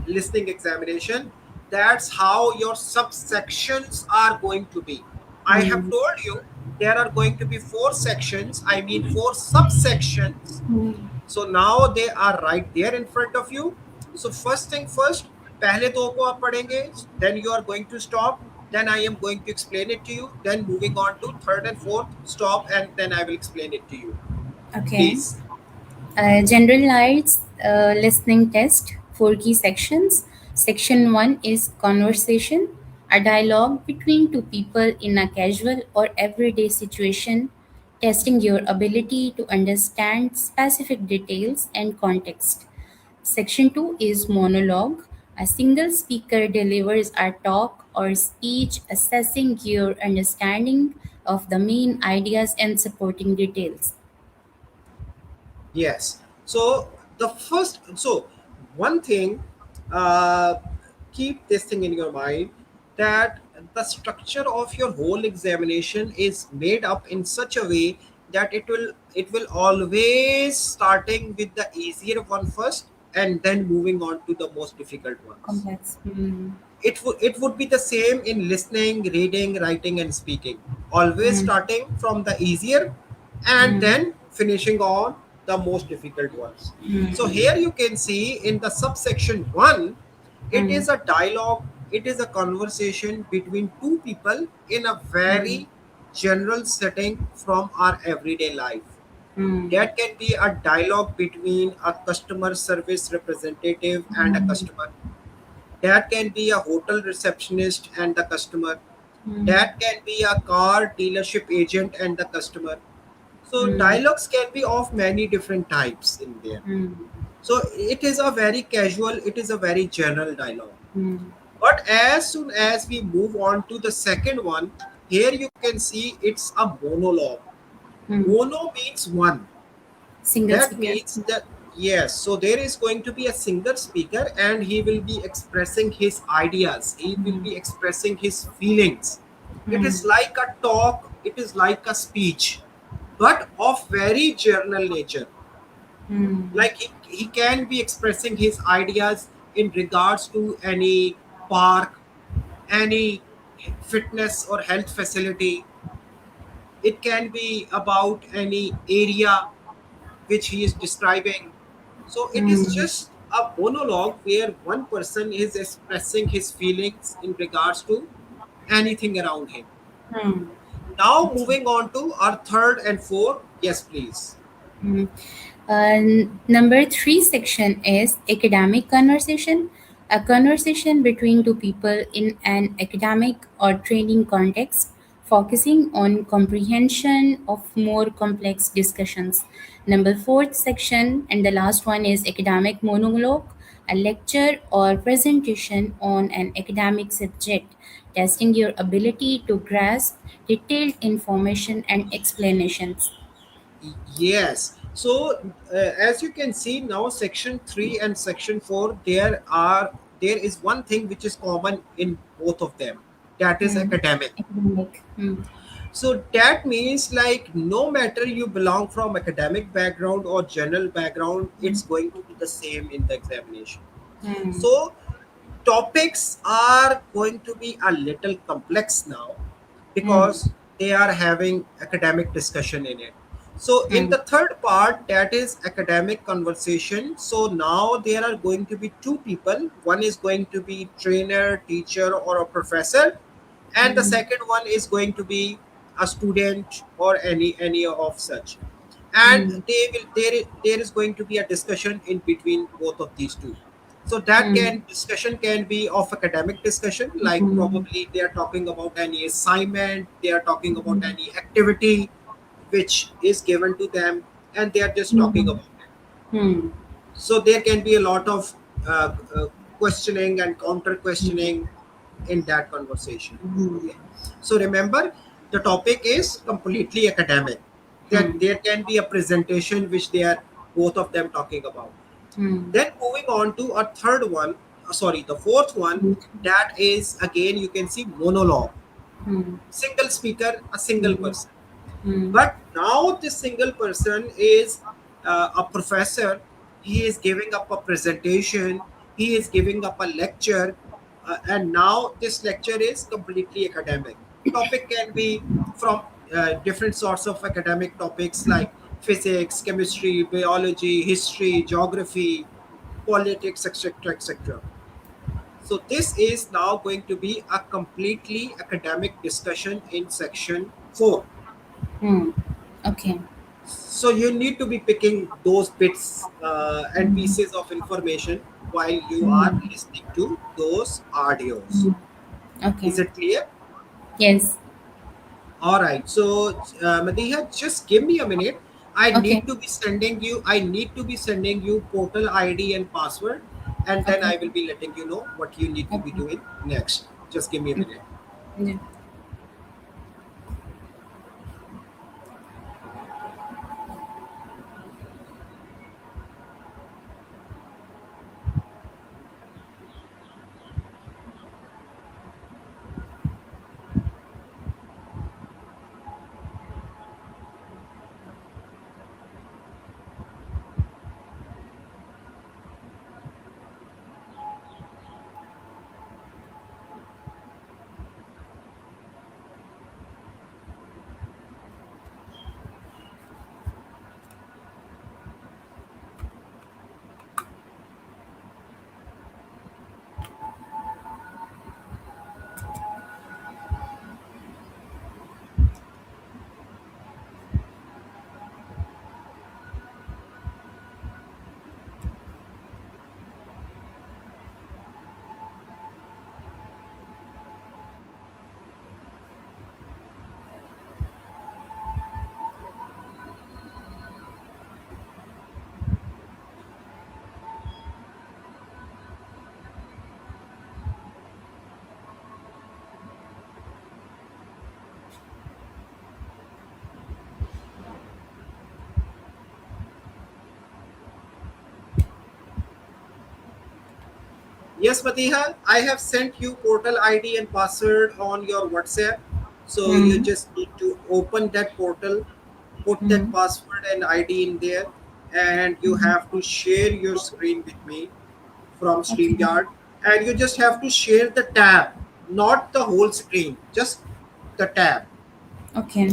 listening examination. That's how your subsections are going to be. I have Hmm. told you there are going to be 4 sections, I mean 4 subsections. Hmm. So now they are right there in front of you. So first thing first, पहले 2 को आप पढ़ेंगे, then you are going to stop, then I am going to explain it to you, then moving on to third and fourth, stop, and then I will explain it to you. Okay. Please. Generalized listening test, 4 key sections. Section 1 is conversation, a dialogue between two people in a casual or everyday situation, testing your ability to understand specific details and context. Section 2 is monologue. A single speaker delivers a talk or speech assessing your understanding of the main ideas and supporting details. Yes. So one thing, uh, keep this thing in your mind, that the structure of your whole examination is made up in such a way that it will always starting with the easier one first and then moving on to the most difficult ones. Complex. Hmm. It would be the same in listening, reading, writing, and speaking. Always Hmm. starting from the easier and Hmm. then finishing on the most difficult ones. So Hmm. here you can see in the subsection 1, it Hmm. is a dialogue, it is a conversation between two people in a Hmm. very general setting from our everyday life. Hmm. That can be a dialogue between a customer service representative and a Hmm. customer. That can be a hotel receptionist and the customer. Hmm. That can be a car dealership agent and the customer. So Hmm. dialogues can be of many different types in there. Hmm. So it is a very casual, it is a very general dialogue. Hmm. But as soon as we move on to the second one, here you can see it's a monologue. Hmm. Mono means one. Single That speaker. means that Yes, so there is going to be a single speaker and he will be expressing his ideas, he will Hmm. be expressing his feelings. It Hmm. is like a talk, it is like a speech, but of very general nature. Hmm. Like he can be expressing his ideas in regards to any park, any fitness or health facility. It can be about any area which he is describing. So it is Hmm. just a monologue where one person is expressing his feelings in regards to anything around him. Hmm. Now Okay. moving on to our third and fourth. Yes, please. Hmm. Number three section is academic conversation. A conversation between two people in an academic or training context, focusing on comprehension of more complex discussions. Number fourth section, and the last one is academic monologue, a lecture or presentation on an academic subject, testing your ability to grasp detailed information and explanations. Yes. So as you can see now, section 3 and section 4, there is one thing which is common in both of them. That is Hmm. academic. Academic. Hmm. So that means like no matter you belong from academic background or general background, it's going to be the same in the examination. Hmm. So topics are going to be a little complex now Hmm. because they are having academic discussion in it. So in Hmm. the third part, that is academic conversation. So now there are going to be two people. One is going to be trainer, teacher, or a professor, and the Hmm. second one is going to be a student or any of such. And Hmm. there is going to be a discussion in between both of these two. So that Hmm. can discussion can be of academic discussion, like Hmm. probably they are talking about any assignment, they are talking about any activity which is given to them, and they are just talking Hmm. about it. Hmm. So there can be a lot of questioning and counter Hmm. questioning in that conversation. Hmm. Okay, so remember, the topic is completely academic, that Hmm. there can be a presentation which they are both of them talking about. Hmm. Then moving on to a third one, sorry, the fourth one, Hmm. that is again you can see monologue, Hmm. single speaker, a single Hmm. person. Hmm. But now this single person is a professor. He is giving up a presentation. He is giving up a lecture, and now this lecture is completely academic. Topic can be from different sorts of academic topics like physics, chemistry, biology, history, geography, politics, etc., etc. So this is now going to be a completely academic discussion in section 4. Hmm. Okay. So you need to be picking those bits and Hmm. pieces of information while you are Hmm. listening to those audios. Hmm. Okay. Is it clear? Yes. All right. So Madiha, just give me a minute. Okay. I need to be sending you portal ID and password, and then Okay. I will be letting you know what you need to be Okay. doing next. Just give me a minute. Okay. Yeah. Yes, Madiha, I have sent you portal ID and password on your WhatsApp. So you Hmm. just need to open that portal, put that Hmm. password and ID in there, and you have to share your screen with me from Okay. StreamYard. And you just have to share the tab, not the whole screen, just the tab. Okay.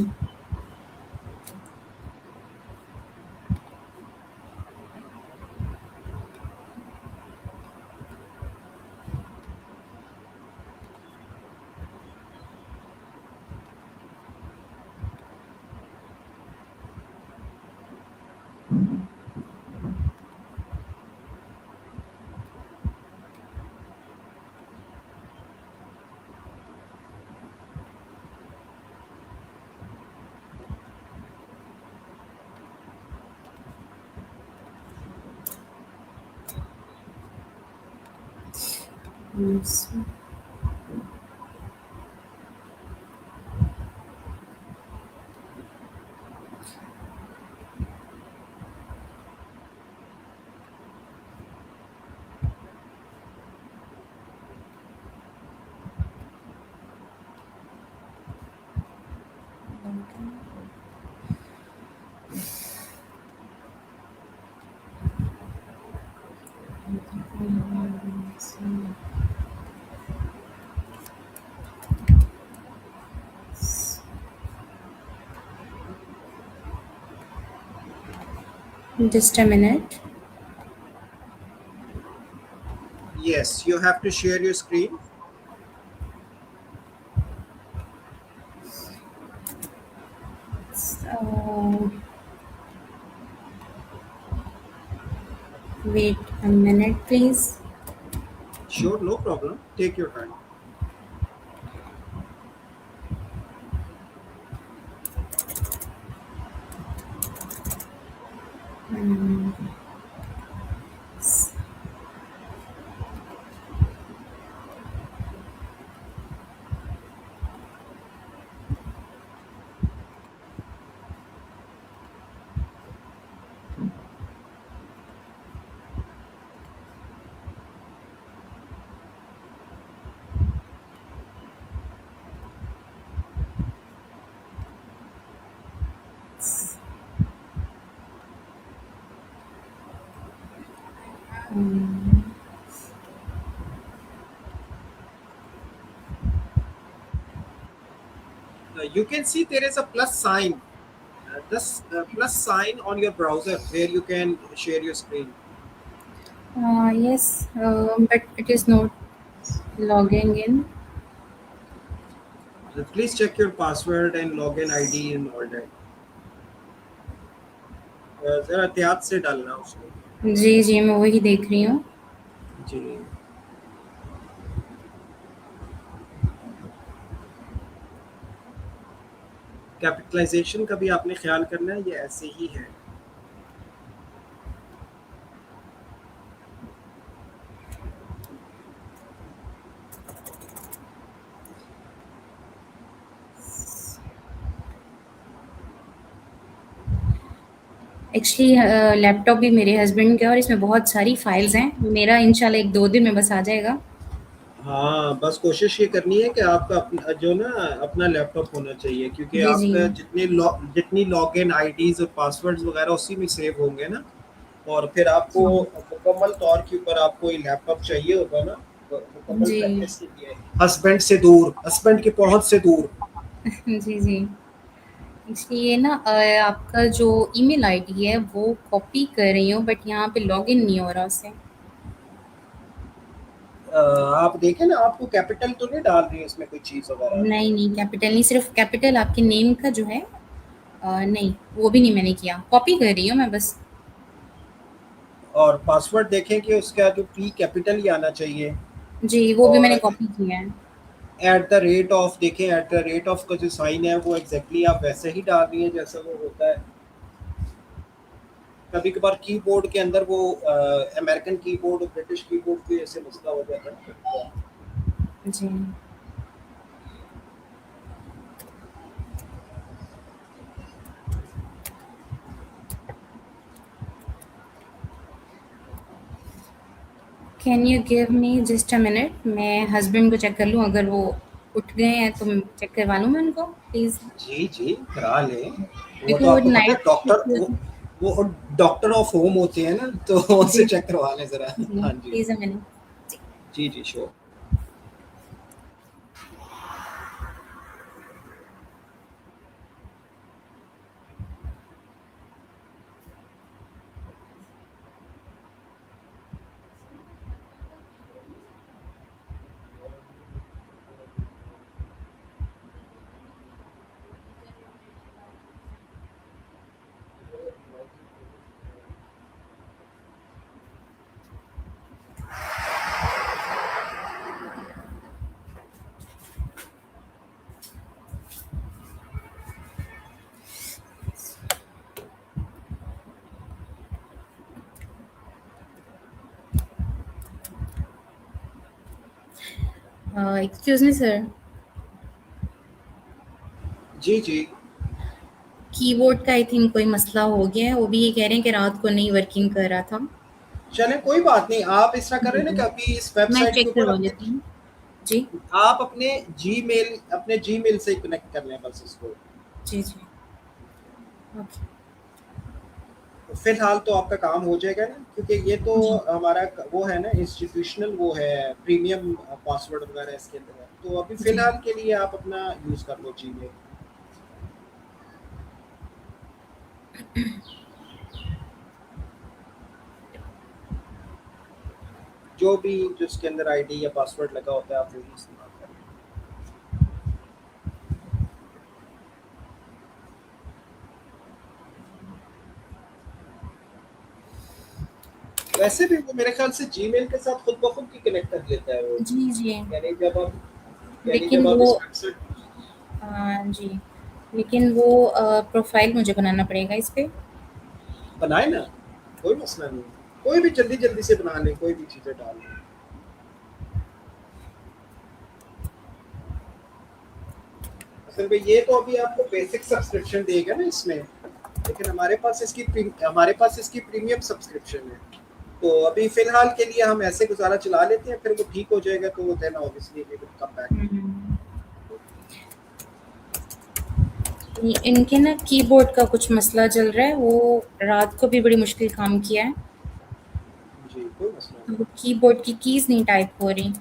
Yes. Just a minute. Yes, you have to share your screen. So, wait a minute, please. Sure, no problem. Take your time. Hmm. You can see there is a plus sign, this plus sign on your browser where you can share your screen. Yes, but it is not logging in. Please check your password and login ID and all that. जरा एहतियात से डालना उसको. जी, जी, मैं वही देख रही हूँ। जी. कैपिटलाइजेशन का भी आपने ख्याल करना है, ये ऐसे ही है. एक्चुअली लैपटॉप भी मेरे हस्बैंड का है और इसमें बहुत सारी फाइल्स हैं। मेरा इंशाल्लाह 1-2 दिन में बस आ जाएगा। हाँ, बस कोशिश ये करनी है कि आपका अपना जो ना अपना लैपटॉप होना चाहिए, क्योंकि जी, जी। आपका जितनी लॉगिन आईडीज और पासवर्ड्स वगैरह उसी में सेव होंगे ना. और फिर आपको मुकम्मल तौर के ऊपर आपको ये लैपटॉप चाहिए होगा ना, मुकम्मल जी। प्रैक्टिस के लिए. हस्बैंड से दूर, हस्बैंड की पहुंच से दूर. जी, जी। एक्चुअली ये ना आपका जो ईमेल आईडी है वो कॉपी कर रही हूँ बट यहाँ पे लॉगिन नहीं हो रहा उससे। आप देखें ना, आपको कैपिटल तो नहीं डाल रही है इसमें कोई चीज़ वगैरह. नहीं, नहीं कैपिटल नहीं, सिर्फ़ कैपिटल आपके नेम का जो है नहीं, वो भी नहीं मैंने किया। कॉपी कर रही हूँ मैं बस। और पासवर्ड देखें कि उसका जो पी कैपिटल ही आना चाहिए. जी, वो भी मैंने और कॉपी किया है। एट द रेट ऑफ देखें, एट द रेट ऑफ का जो साइन है वो एग्जैक्टली आप वैसे ही डाल रही है जैसा वो होता है. कभी कभार कीबोर्ड के अंदर वो अमेरिकन कीबोर्ड और ब्रिटिश कीबोर्ड भी ऐसे मसला हो जाता है. जी। Can you give me just a minute, मैं हस्बैंड को चेक कर लूँ, अगर वो उठ गए हैं तो चेक करवा लूँ मैं उनको प्लीज़। जी जी, करा लें। वो क्योंकि तो वो आपको पता है, नाइट डॉक्टर शिफ्ट। वो डॉक्टर ऑफ होम होते हैं ना, तो उनसे जी, चेक करवा लें जरा। जी, हाँ जी। Please a minute. जी। जी जी, श्योर। एक्सक्यूज़ मी सर, जी जी। कीबोर्ड का आई थिंक कोई मसला हो गया है, वो भी ये कह रहे हैं कि रात को नहीं वर्किंग कर रहा था। चले, कोई बात नहीं। आप इस तरह जी, करें ना कि जी। अभी इस मैं वेबसाइट के चेक ऊपर करवा अपने, लेती हूँ। जी, आप अपने जीमेल से कनेक्ट कर लें बस इसको। जी, जी। ओके। तो फिलहाल तो आपका काम हो जाएगा ना, क्योंकि ये तो जी, हमारा वो है ना, इंस्टीट्यूशनल वो है, प्रीमियम पासवर्ड वगैरह इसके अंदर है। तो अभी जी। फिलहाल के लिए आप अपना यूज कर लो जीमेल। जो भी जिसके अंदर आईडी या पासवर्ड लगा होता है, आप वही इस्तेमाल करें। वैसे भी वो मेरे ख्याल से जीमेल के साथ खुद ब खुद ही कनेक्ट कर लेता है वो। जी, जी। यानी जब आप यानी लेकिन जब आप वो इस वेबसाइट जी, लेकिन वो प्रोफ़ाइल मुझे बनाना पड़ेगा इस पे? बनाए ना, कोई मसला नहीं। कोई भी जल्दी जल्दी से बना लें, कोई भी चीज़ें डाल लें। असल में ये तो अभी आपको बेसिक सब्सक्रिप्शन देगा ना इसमें, लेकिन हमारे पास इसकी प्रीमियम सब्सक्रिप्शन है। तो अभी फिलहाल के लिए हम ऐसे गुजारा चला लेते हैं, फिर वो ठीक हो जाएगा तो then obviously we will come back. Hmm. इनके ना कीबोर्ड का कुछ मसला चल रहा है, वो रात को भी बड़ी मुश्किल काम किया है। जी, कोई मसला तो वो नहीं। कीबोर्ड की कीज़ नहीं टाइप हो रही।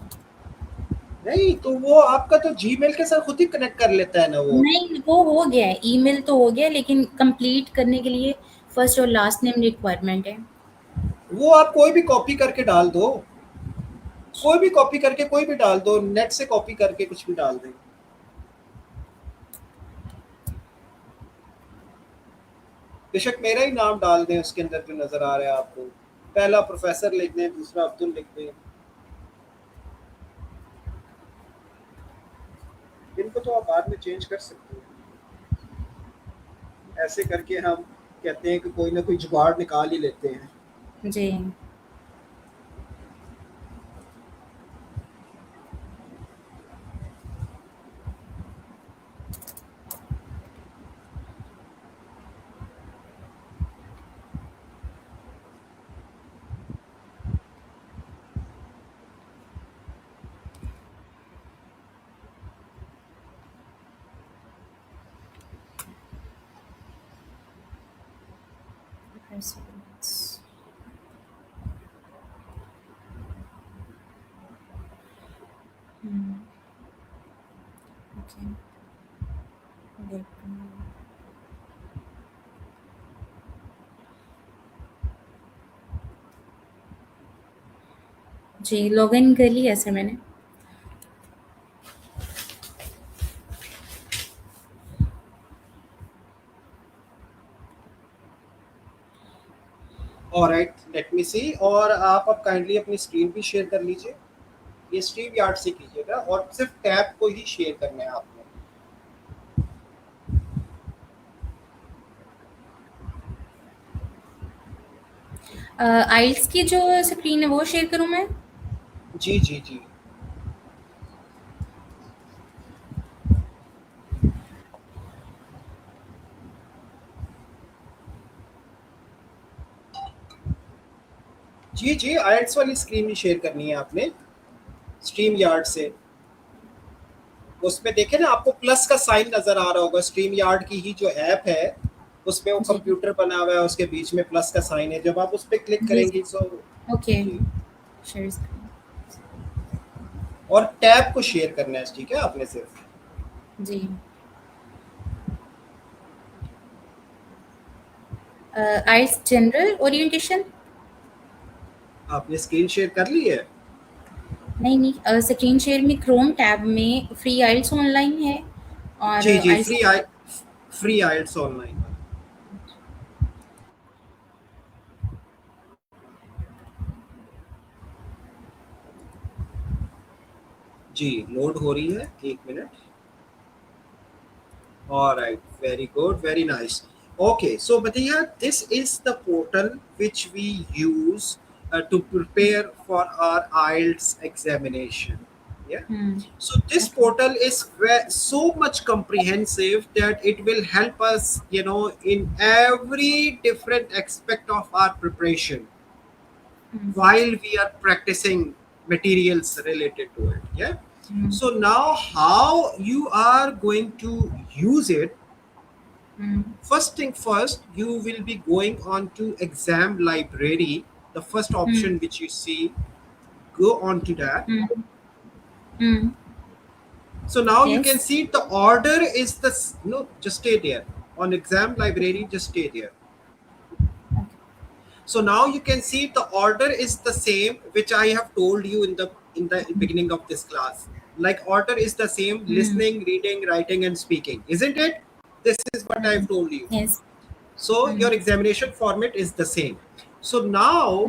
नहीं, तो वो आपका तो जीमेल के साथ खुद ही कनेक्ट कर लेता है ना वो। नहीं, वो हो गया है, ईमेल तो हो गया है, लेकिन कंप्लीट करने के लिए फर्स्ट और लास्ट नेम रिक्वायरमेंट है। वो आप कोई भी कॉपी करके डाल दो, कोई भी कॉपी करके कोई भी डाल दो, नेट से कॉपी करके कुछ भी डाल दें। बेशक मेरा ही नाम डाल दें उसके अंदर जो नजर आ रहा है आपको। पहला प्रोफेसर लिख दें, दूसरा अब्दुल लिख दें। इनको तो आप बाद में चेंज कर सकते हैं। ऐसे करके हम कहते हैं कि कोई ना कोई जुगाड़ निकाल ही लेते हैं। जी। हुँ, ओके। जी, लॉगिन कर लिया सर मैंने। ऑलराइट, लेट मी सी। और आप अब काइंडली अपनी स्क्रीन भी शेयर कर लीजिए। ये स्ट्रीम यार्ड से कीजिएगा और सिर्फ टैब को ही शेयर करना है आपने। आइल्स की जो स्क्रीन है वो शेयर करूँ मैं? जी जी जी। जी जी, आयल्स वाली स्क्रीन ही शेयर करनी है आपने, स्ट्रीम यार्ड से। उसमें देखे ना, आपको प्लस का साइन नजर आ रहा होगा, स्ट्रीम यार्ड की ही जो ऐप है उसमें वो जी कंप्यूटर बना हुआ है, उसके बीच में प्लस का साइन है, जब आप उस पर क्लिक जी करेंगी जी तो ओके जी। शेयर स्क्रीन और टैब को शेयर करना है, ठीक है, आपने सिर्फ। जी आइट्स जनरल ओरिएंटेशन आपने स्क्रीन शेयर कर ली है? नहीं नहीं स्क्रीन शेयर में क्रोम टैब में फ्री आइल्स ऑनलाइन है और जी जी, आइल्स फ्री आइल्स ऑनलाइन। जी लोड हो रही है, 1 minute. All right, very good, very nice. Okay, so Badiya, this is the portal which we use to prepare for our IELTS examination. Yeah. So this okay portal is so much comprehensive that it will help us, in every different aspect of our preparation while we are practicing materials related to it. Yeah. So now, how you are going to use it? First thing first, you will be going on to exam library. The first option which you see, go on to that. So now you can yes see the order is no, just stay there. On exam library, just stay there. So now you can see the order is the same which I have told you in the beginning of this class. Like order is the same: listening, reading, writing, and speaking, isn't it? This is what I've told you. Yes So your examination format is the same. So now,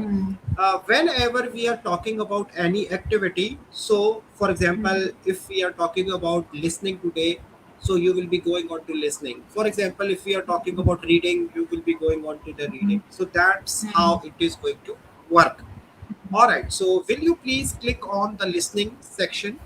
whenever we are talking about any activity, so for example, if we are talking about listening today, so you will be going on to listening. For example, if we are talking about reading, you will be going on to the reading. So that's how it is going to work. All right. So will you please click on the listening section?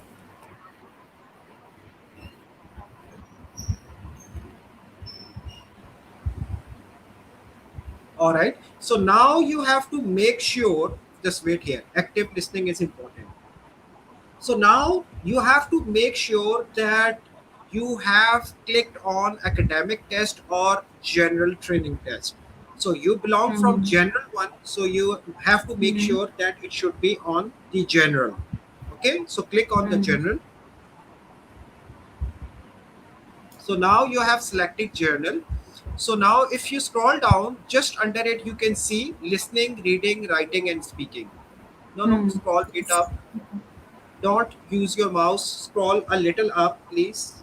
All right. So now you have to make sure, just wait here. Active listening is important. So now you have to make sure that you have clicked on academic test or general training test. So you belong from general one. So you have to make sure that it should be on the general. Okay. So click on the general. So now you have selected journal. So now if you scroll down, just under it, you can see listening, reading, writing, and speaking. No, no, scroll it up. Don't use your mouse. Scroll a little up, please.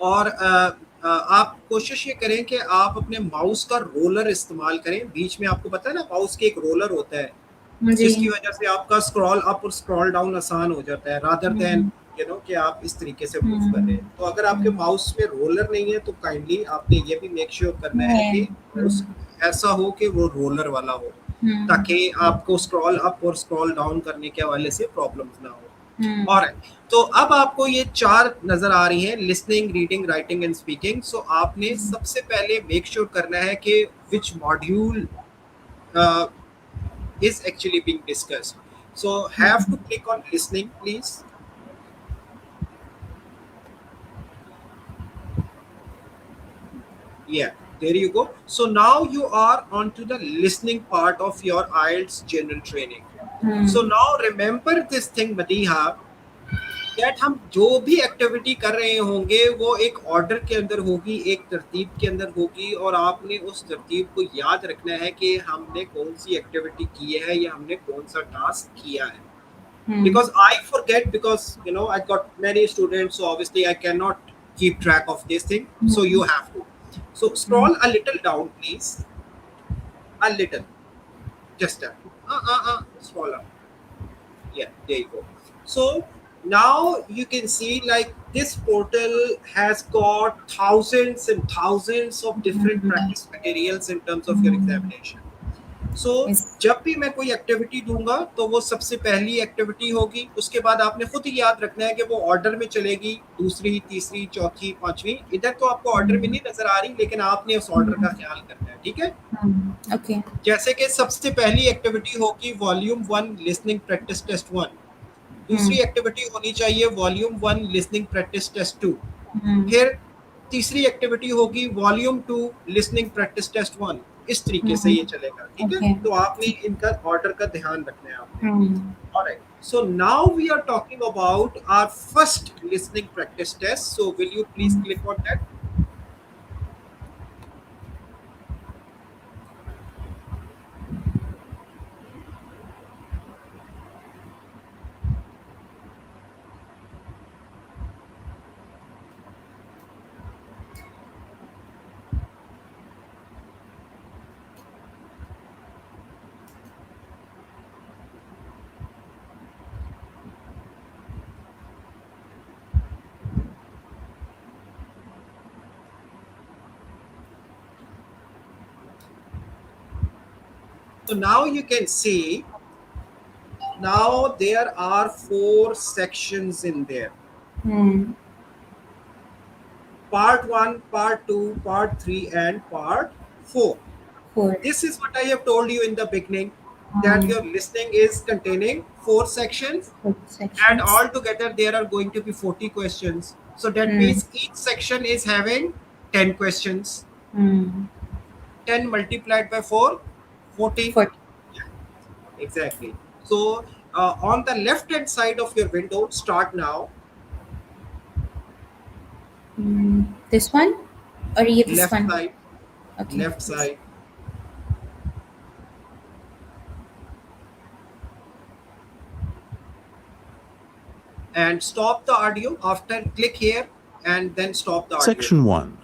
और आप कोशिश ये करें कि आप अपने mouse का roller इस्तेमाल करें। बीच में आपको पता है ना, माउस के एक रोलर होता है जी जिसकी वजह से आपका स्क्रॉल अप और स्क्रॉल डाउन आसान हो जाता है, रादर देन कि आप इस तरीके से मूव कर रहे हैं। तो अगर आपके माउस में रोलर नहीं है तो काइंडली आपने ये भी मेक श्योर करना है कि माउस ऐसा हो कि वो रोलर वाला हो, ताकि आपको स्क्रॉल अप और स्क्रॉल डाउन करने के हवाले से प्रॉब्लम्स ना हो। और तो अब आपको ये 4 नजर आ रही हैं, listening, reading, writing and speaking. So आपने सबसे पहले मेक श्योर करना है कि which module is actually being discussed. So have to click on listening, please. Yeah, there you go. So now you are onto the listening part of your IELTS general training. So now remember this thing, Madiha, that हम जो भी activity कर रहे होंगे वो एक order के अंदर होगी, एक तरतीब के अंदर होगी, और आपने उस तरतीब को याद रखना है कि हमने कौन सी एक्टिविटी की है या हमने कौन सा टास्क किया है. Because I forget, because I got many students, so obviously I cannot keep track of this thing. So you have to. So scroll a little down, please. A little, just that. Scroll up. Yeah, there you go. So now you can see like this portal has got thousands and thousands of different practice materials in terms of your examination. So Yes. जब भी मैं कोई activity दूंगा तो वो सबसे पहली activity होगी, उसके बाद आपने खुद ही याद रखना है कि वो ऑर्डर में चलेगी, दूसरी, तीसरी, चौथी, पांचवी। इधर तो आपको ऑर्डर में नहीं नजर आ रही, लेकिन आपने उस ऑर्डर का ख्याल करना है, ठीक है। Okay. जैसे कि सबसे पहली एक्टिविटी होगी वॉल्यूम 1 लिसनिंग प्रैक्टिस टेस्ट 1, दूसरी एक्टिविटी होनी चाहिए वॉल्यूम 1 लिसनिंग प्रैक्टिस टेस्ट 2, फिर तीसरी एक्टिविटी होगी वॉल्यूम 2 लिसनिंग प्रैक्टिस टेस्ट 1। इस तरीके से ये चलेगा, ठीक है। Okay. तो आपने इनका ऑर्डर का ध्यान रखना है आपने। Alright, so now we are talking about our first listening practice test, so will you please click on that? So now you can see, now there are 4 sections in there. Part 1, Part 2, Part 3 and Part 4. 4. This is what I have told you in the beginning, that your listening is containing 4 sections, 4 and sections. altogether there are going to be 40 questions. So that means each section is having 10 questions. 10 multiplied by 4, 40. 40. Exactly. So on the left hand side of your window, start now. This one or this Left one? side, Okay. left side. And stop the audio after click here and then stop the audio. Section 1.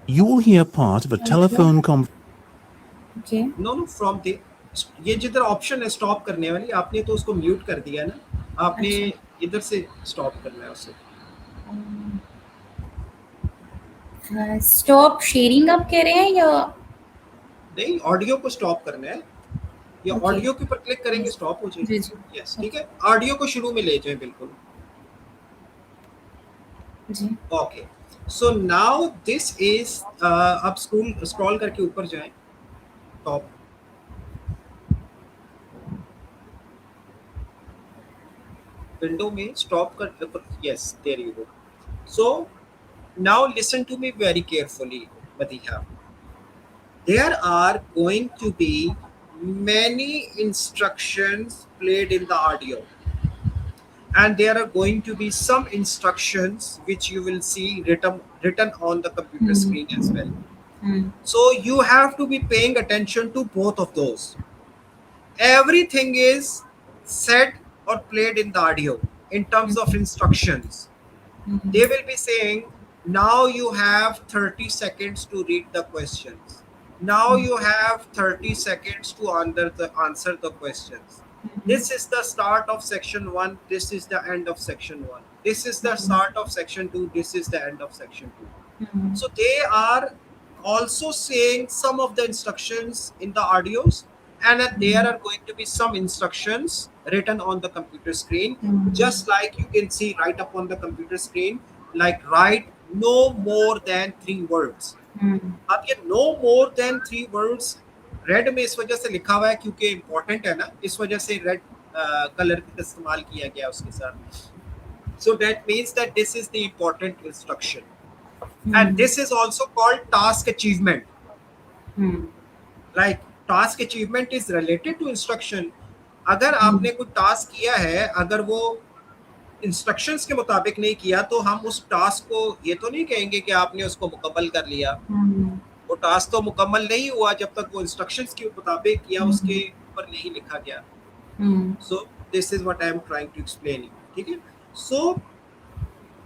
You will hear part of a telephone conversation. Okay. No, from the ये जिधर option है stop करने वाली, आपने तो उसको mute कर दिया ना, आपने इधर से स्टॉप करना है उसे। स्टॉप शेयरिंग आप कह रहे हैं या नहीं, ऑडियो को स्टॉप करना है, या Okay. ऑडियो के ऊपर क्लिक करेंगे स्टॉप हो जाएगी। जी। यस, ठीक है, ऑडियो को शुरू में ले जाएं बिल्कुल। जी। Okay, so now this is, आप स्क्रॉल करके ऊपर जाएं, टॉप विंडो में स्टॉप कर, yes there you go. So now listen to me very carefully Madiha. There are going to be many instructions played in the audio, and there are going to be some instructions which you will see written on the computer screen as well. So you have to be paying attention to both of those. Everything is said or played in the audio in terms of instructions. They will be saying, now you have 30 seconds to read the questions. Now you have 30 seconds to answer the questions. This is the start of section 1. This is the end of section 1. This is the start of section 2. This is the end of section 2. So they are also saying some of the instructions in the audios, and there are going to be some instructions written on the computer screen, just like you can see right up on the computer screen, like write no more than 3 words. अब ये no more than 3 words red में इस वजह से लिखा हुआ है क्योंकि इम्पोर्टेंट है ना, इस वजह से रेड कलर का इस्तेमाल किया गया उसके साथ। So that means that this is the important instruction. And this is also called task achievement. Like task achievement is related to instruction. अगर आपने कोई टास्क किया है, अगर वो इंस्ट्रक्शंस के मुताबिक नहीं किया, तो हम उस टास्क को ये तो नहीं कहेंगे कि आपने उसको मुकम्मल कर लिया। वो टास्क तो मुकम्मल नहीं हुआ जब तक वो इंस्ट्रक्शंस के मुताबिक या उसके ऊपर नहीं लिखा गया। So this is what I am trying to explain you. ठीक है? So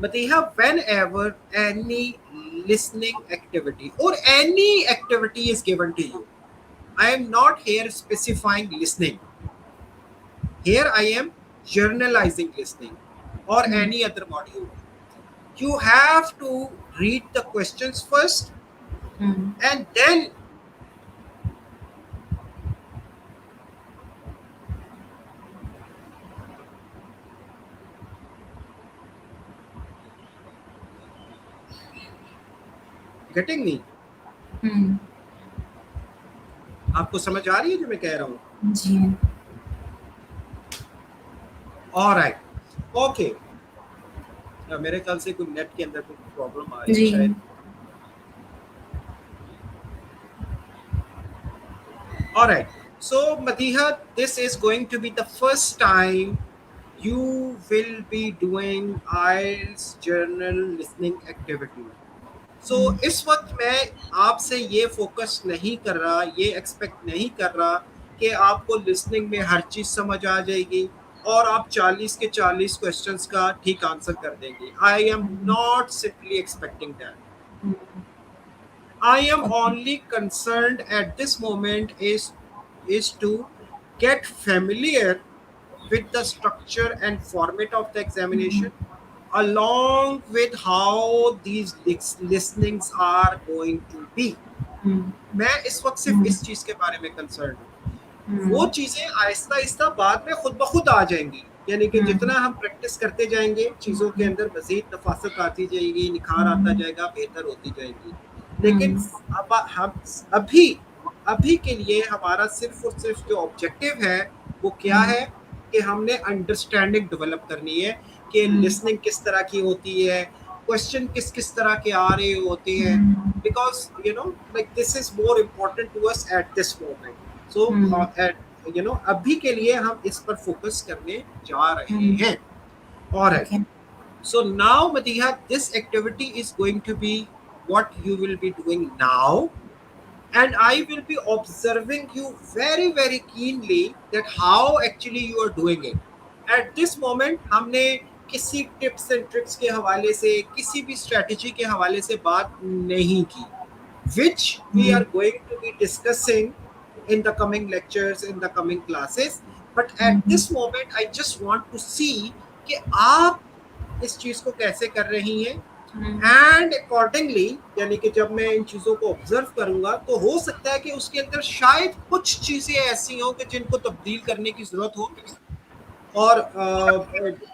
Madiha, whenever any listening activity or any activity is given to you, I am not here specifying listening. Here I am journalizing listening or any other module. You have to read the questions first, and then getting me? आपको समझ आ रही है जो मैं कह रहा हूँ? जी alright, okay. मेरे ख्याल से कोई नेट के अंदर कोई प्रॉब्लम आ रही है जी शायद। Alright, so Madiha, this is going to be the first time you will be doing IELTS journal listening activity. So इस वक्त मैं आपसे ये फोकस नहीं कर रहा, ये एक्सपेक्ट नहीं कर रहा कि आपको लिसनिंग में हर चीज़ समझ आ जाएगी और आप 40 के 40 क्वेश्चंस का ठीक आंसर कर देंगे. I am not simply expecting that. I am only concerned at this moment is to get familiar with the structure and format of the examination, along with how these listenings are going to be. मैं इस वक्त सिर्फ इस चीज के बारे में concern हूँ. वो चीजें आहिस्ता आहिस्ता बाद में खुद ब खुद आ जाएंगी, यानी कि जितना हम प्रैक्टिस करते जाएंगे चीजों के अंदर मजीद नफासत आती जाएगी, निखार आता जाएगा, बेहतर होती जाएगी. लेकिन अब हम अभी के लिए हमारा सिर्फ और सिर्फ जो ऑब्जेक्टिव है वो क्या है कि हमने अंडरस्टैंडिंग डेवलप करनी है कि लिसनिंग किस तरह की होती है, क्वेश्चन किस किस तरह के आ रहे होते हैं, because you know like this is more important to us at this moment. So you know अभी के लिए हम इस पर फोकस करने जा रहे हैं. Alright, so now Madiha, this activity is going to be what you will be doing now, and I will be observing you very very keenly that how actually you are doing it. At this moment हमने किसी tips and tricks के हवाले से, किसी भी strategy के हवाले से बात नहीं की, which we are going to be discussing in the coming lectures, in the coming classes. But at this moment I just want to see कि आप इस चीज को कैसे कर रही हैं, एंड अकॉर्डिंगली यानी कि जब मैं इन चीजों को ऑब्जर्व करूंगा तो हो सकता है कि उसके अंदर शायद कुछ चीजें ऐसी हों कि जिनको तब्दील करने की जरूरत हो, और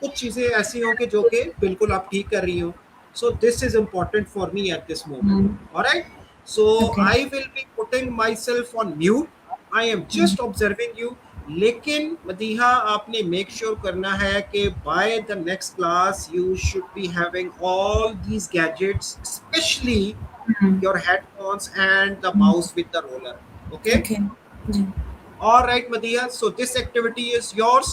कुछ चीजें ऐसी हों कि जो कि बिल्कुल आप ठीक कर रही हो. So this is important for me at this moment. Alright, so I will be putting my self on mute. I am just observing you. लेकिन मदीहा आपने मेक श्योर करना है कि by the next class you should be having all these gadgets, specially your headphones and the mouse with the roller. Okay, alright Madiha, so this activity is yours.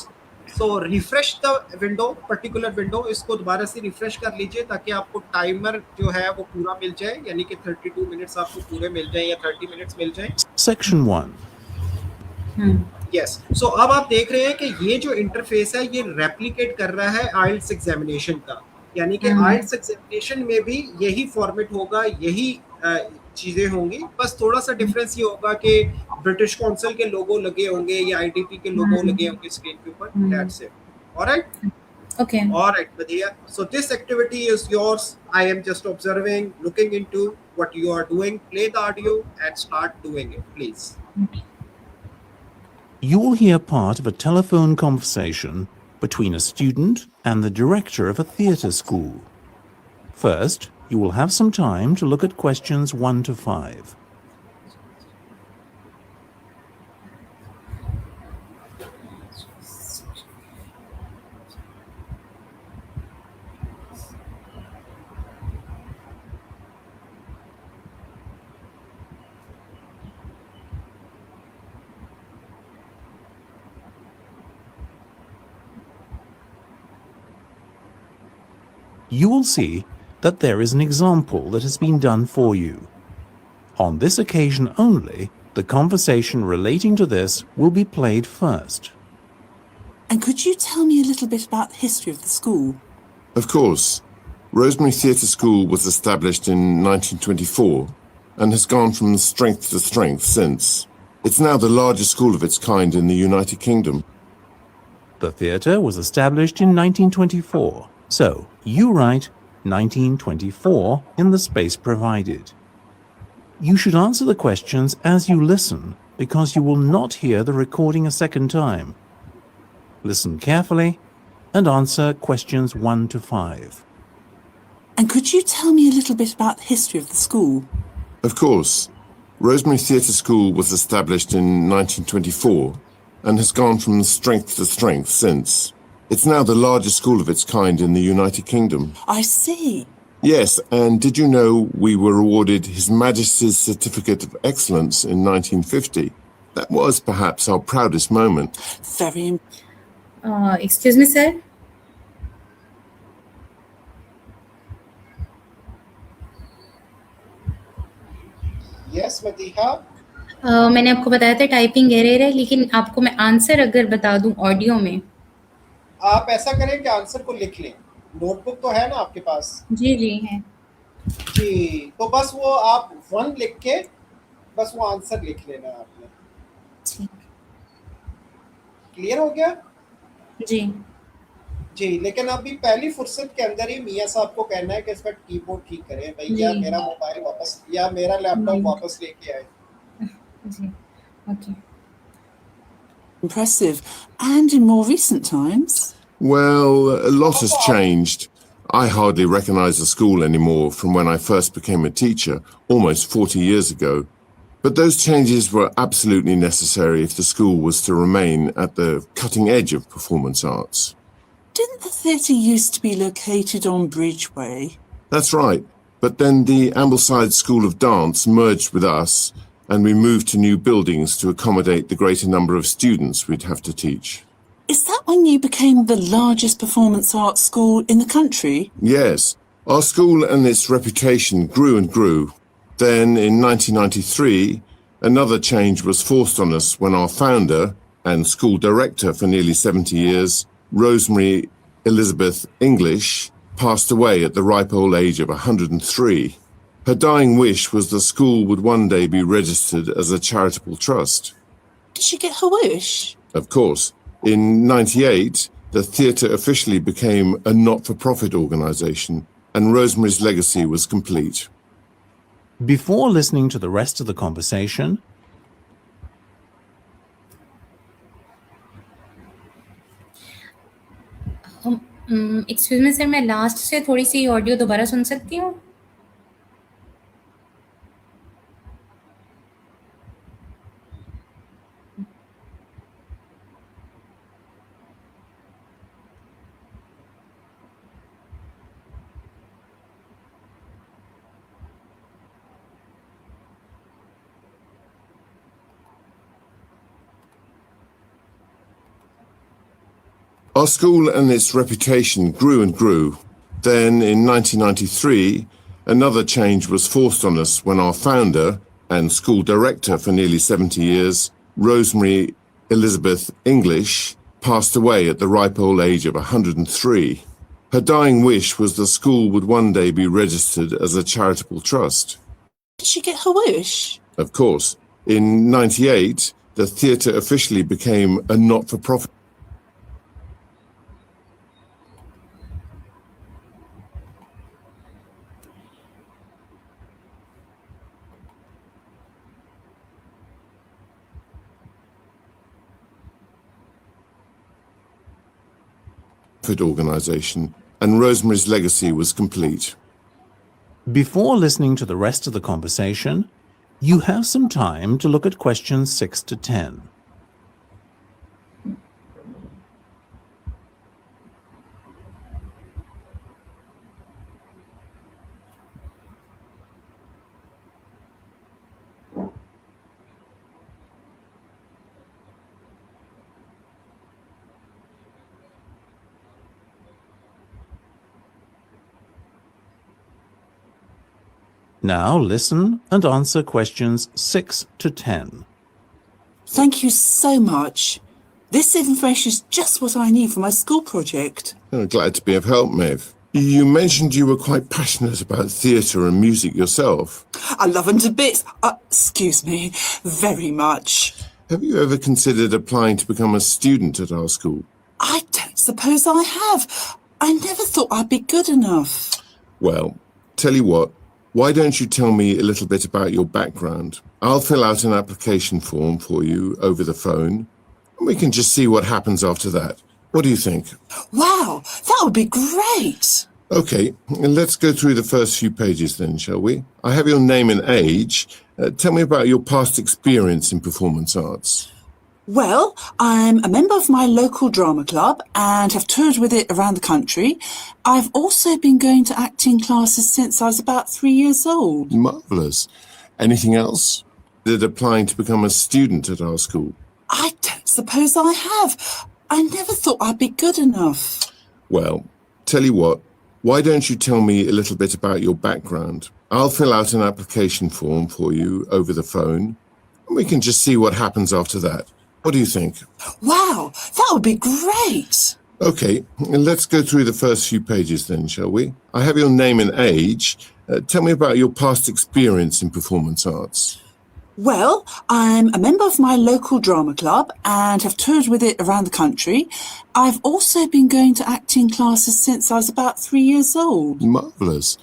So refresh the window, particular window, इसको दोबारा से refresh कर लीजिए ताकि आपको timer जो है वो पूरा मिल जाए, यानी कि 32 मिनट्स आपको पूरे मिल जाए या 30 मिनट्स मिल जाए. Section 1. यस, सो अब आप देख रहे हैं कि ये जो इंटरफेस है ये रेप्लिकेट कर रहा है आइल्स एग्जामिनेशन का, यानी कि आइल्स एग्जामिनेशन में भी यही फॉर्मेट होगा, यही चीजें होंगी. बस थोड़ा सा डिफरेंस ये होगा कि ब्रिटिश काउंसिल के लोगो लगे होंगे या आईडीपी के लोगो लगे होंगे स्क्रीन के ऊपर. That's it. Alright, okay alright Madhiya, so this activity is yours. I am just observing, looking into what you are doing. Play the audio and start doing it, please. You will hear part of a telephone conversation between a student and the director of a theatre school. First, you will have some time to look at questions 1 to 5. You will see that there is an example that has been done for you. On this occasion only, the conversation relating to this will be played first. And could you tell me a little bit about the history of the school? Of course. Rosemary Theatre School was established in 1924 and has gone from strength to strength since. It's now the largest school of its kind in the United Kingdom. The theatre was established in 1924, so you write 1924 in the space provided. You should answer the questions as you listen because you will not hear the recording a second time. Listen carefully and answer questions 1 to 5. And could you tell me a little bit about the history of the school? Of course. Rosemary Theatre School was established in 1924 and has gone from strength to strength since. It's now the largest school of its kind in the United Kingdom. I see. Yes, and did you know we were awarded His Majesty's Certificate of Excellence in 1950? That was perhaps our proudest moment. Very Excuse me, sir. Yes, Madiha. मैंने आपको बताया था typing error है, लेकिन आपको मैं answer अगर बता दूं ऑडियो में। आप ऐसा करें कि आंसर को लिख लें। नोटबुक तो है ना आपके पास? जी जी है। जी, तो बस वो आप 1 लिख के बस वो आंसर लिख लेना आपने। ठीक। क्लियर हो गया? जी जी, लेकिन अभी पहली फुर्सत के अंदर ही मियाँ साहब को कहना है कि इसका कीबोर्ड ठीक करें भैया, जी। मेरा मोबाइल वापस या मेरा लैपटॉप जी। वापस लेके आए। जी okay. impressive. And in more recent times? Well, a lot has changed. I hardly recognize the school anymore from when I first became a teacher almost 40 years ago. But those changes were absolutely necessary if the school was to remain at the cutting edge of performance arts. Didn't the theatre used to be located on Bridgeway? That's right. But then the Ambleside School of Dance merged with us, and we moved to new buildings to accommodate the greater number of students we'd have to teach. Is that when you became the largest performance arts school in the country? Yes, our school and its reputation grew and grew. Then, in 1993, another change was forced on us when our founder and school director for nearly 70 years, Rosemary Elizabeth English, passed away at the ripe old age of 103. Her dying wish was the school would one day be registered as a charitable trust. Did she get her wish? Of course, in 98, the theatre officially became a not-for-profit organisation, and Rosemary's legacy was complete. Before listening to the rest of the conversation, excuse me sir, मैं last से थोड़ी सी audio दोबारा सुन सकती हूँ? Our school and its reputation grew and grew. Then, in 1993, another change was forced on us when our founder and school director for nearly 70 years, Rosemary Elizabeth English, passed away at the ripe old age of 103. Her dying wish was the school would one day be registered as a charitable trust. Did she get her wish? Of course, in 98, the theatre officially became a not-for-profit organisation, and Rosemary's legacy was complete. before listening to the rest of the conversation, you have some time to look at questions 6 to 10. Now listen and answer questions 6 to 10. Thank you so much. This information is just what I need for my school project. Oh, glad to be of help, Maeve. You mentioned you were quite passionate about theatre and music yourself. I love them to bits. Excuse me, very much. Have you ever considered applying to become a student at our school? I don't suppose I have. I never thought I'd be good enough. Well, tell you what, why don't you tell me a little bit about your background? I'll fill out an application form for you over the phone, and we can just see what happens after that. What do you think? Wow, that would be great. Okay, let's go through the first few pages then, shall we? I have your name and age. Tell me about your past experience in performance arts. Well, I'm a member of my local drama club and have toured with it around the country. I've also been going to acting classes since I was about 3 years old. Marvellous. Anything else? Did applying to become a student at our school? I don't suppose I have. I never thought I'd be good enough. Well, tell you what, why don't you tell me a little bit about your background? I'll fill out an application form for you over the phone, and we can just see what happens after that. What do you think? Wow, that would be great. Okay, let's go through the first few pages then, shall we? I have your name and age. Tell me about your past experience in performance arts. Well, I'm a member of my local drama club and have toured with it around the country. I've also been going to acting classes since I was about 3 years old. Marvellous.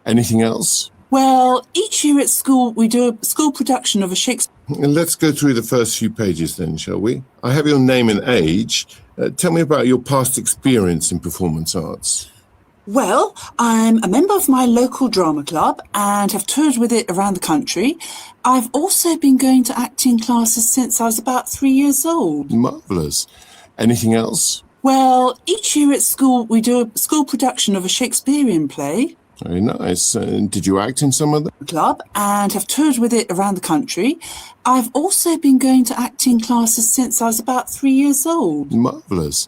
Anything else? Well, each year at school we do a school production of a Shakespeare. Let's go through the first few pages then, shall we? I have your name and age. Tell me about your past experience in performance arts. Well, I'm a member of my local drama club and have toured with it around the country. I've also been going to acting classes since I was about 3 years old. Marvellous. Anything else? Well, each year at school we do a school production of a Shakespearean play. Very nice. Did you act in some of them? Club and have toured with it around the country. I've also been going to acting classes since I was about 3 years old. Marvellous.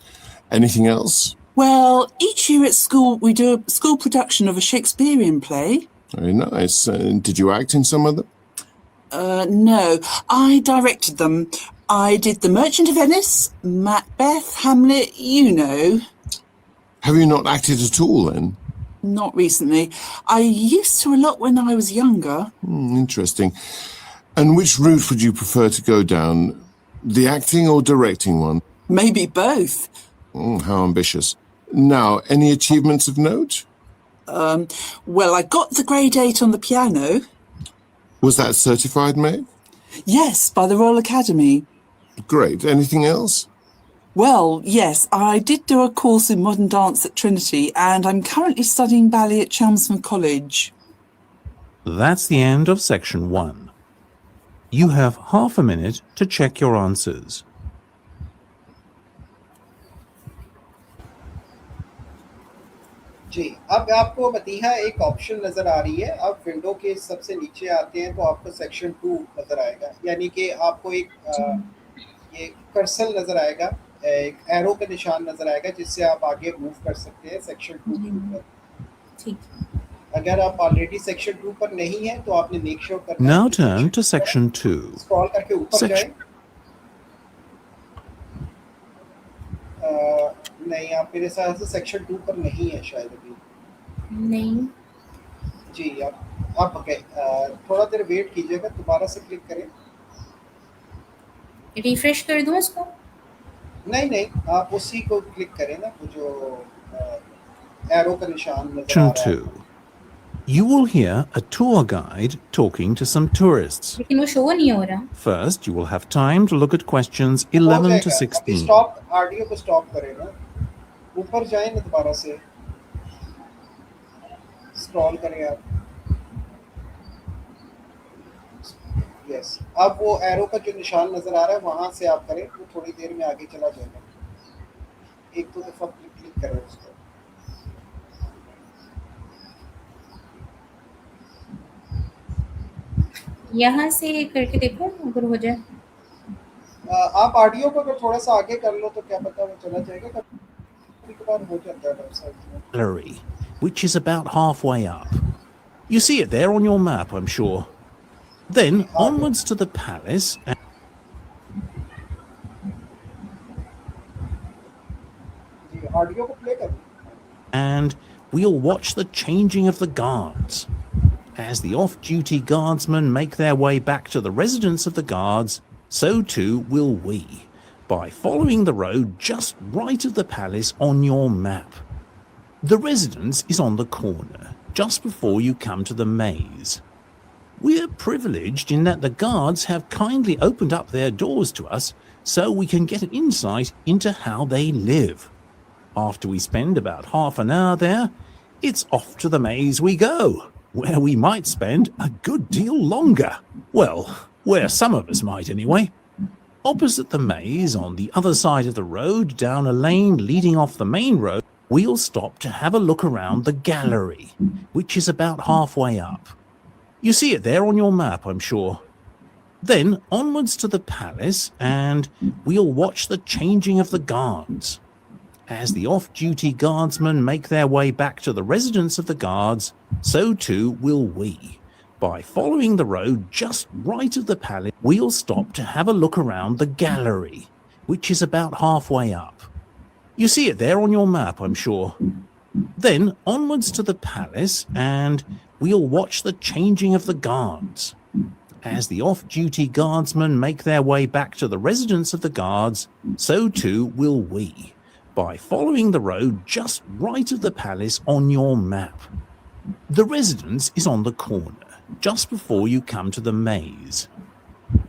Anything else? Well, each year at school we do a school production of a Shakespearean play. Very nice. Did you act in some of them? No, I directed them. I did The Merchant of Venice, Macbeth, Hamlet, you know. Have you not acted at all then? Not recently. I used to a lot when I was younger. Interesting. And which route would you prefer to go down? The acting or directing one? Maybe both. How ambitious. Now, any achievements of note? Well, I got the grade 8 on the piano. Was that certified, Meg? Yes, by the Royal Academy. Great. Anything else? Well, yes, I did do a course in modern dance at Trinity and I'm currently studying ballet at Chelmsford College. That's the end of section 1. You have half a minute to check your answers. जी, अब आपको मतीहा एक option नज़र आ रही है। आप window के सबसे नीचे आते हैं तो आपको सेक्शन 2 नज़र आएगा, यानी कि आपको एक ये कर्सर नज़र आएगा, एक एरो का निशान नज़र आएगा जिससे आप आगे मूव कर सकते हैं सेक्शन 2 के ऊपर। ठीक। अगर आप ऑलरेडी सेक्शन 2 पर नहीं हैं तो आपने मेक श्योर करना है Now कि turn to section 2. स्क्रॉल करके ऊपर Section- जाएं। नहीं, आप मेरे हिसाब से सेक्शन 2 पर नहीं है शायद अभी। नहीं। जी, आप ओके, थोड़ा देर वेट कीजिएगा, दोबारा से क्लिक करें। रिफ्रेश कर दूं इसको? नहीं, आप उसी को क्लिक करें ना, वो जो एरो का निशान नज़र आ Section रहा है। 2. You will hear a tour guide talking to some tourists. लेकिन वो शो नहीं हो रहा। First, you will have time to look at questions हो 11 to जाएगा। अभी 16. स्टॉप, ऑडियो को स्टॉप करें ना, ऊपर जाएं ना, दोबारा से स्क्रॉल करें आप। यस, अब वो एरो का जो निशान नज़र आ रहा है वहाँ से आप करें, वो थोड़ी देर में आगे चला जाएगा। एक दो दफ़ा क्लिक करें उसको। यहाँ से करके देखो अगर हो जाए। आप ऑडियो को अगर थोड़ा सा आगे कर लो तो क्या पता वो चला जाएगा, कभी-कभार हो जाता है वेबसाइट में। Gallery, which is about halfway up. You see it there on your map, I'm sure. Then onwards to the palace, जी, ऑडियो को प्ले करो। and we'll watch the changing of the guards. As the off-duty guardsmen make their way back to the residence of the guards, so too will we, by following the road just right of the palace on your map. The residence is on the corner, just before you come to the maze. We're privileged in that the guards have kindly opened up their doors to us so we can get an insight into how they live. After we spend about half an hour there, It's off to the maze we go, where we might spend a good deal longer. Well, where some of us might anyway. Opposite the maze, on the other side of the road, down a lane leading off the main road, we'll stop to have a look around the gallery, which is about halfway up. You see it there on your map, I'm sure. Then onwards to the palace, and we'll watch the changing of the guards. As the off-duty guardsmen make their way back to the residence of the guards, so too will we. By following the road just right of the palace, we'll stop to have a look around the gallery, which is about halfway up. You see it there on your map, I'm sure. Then onwards to the palace, and we'll watch the changing of the guards. As the off-duty guardsmen make their way back to the residence of the guards, so too will we. By following the road just right of the palace on your map. The residence is on the corner, just before you come to the maze.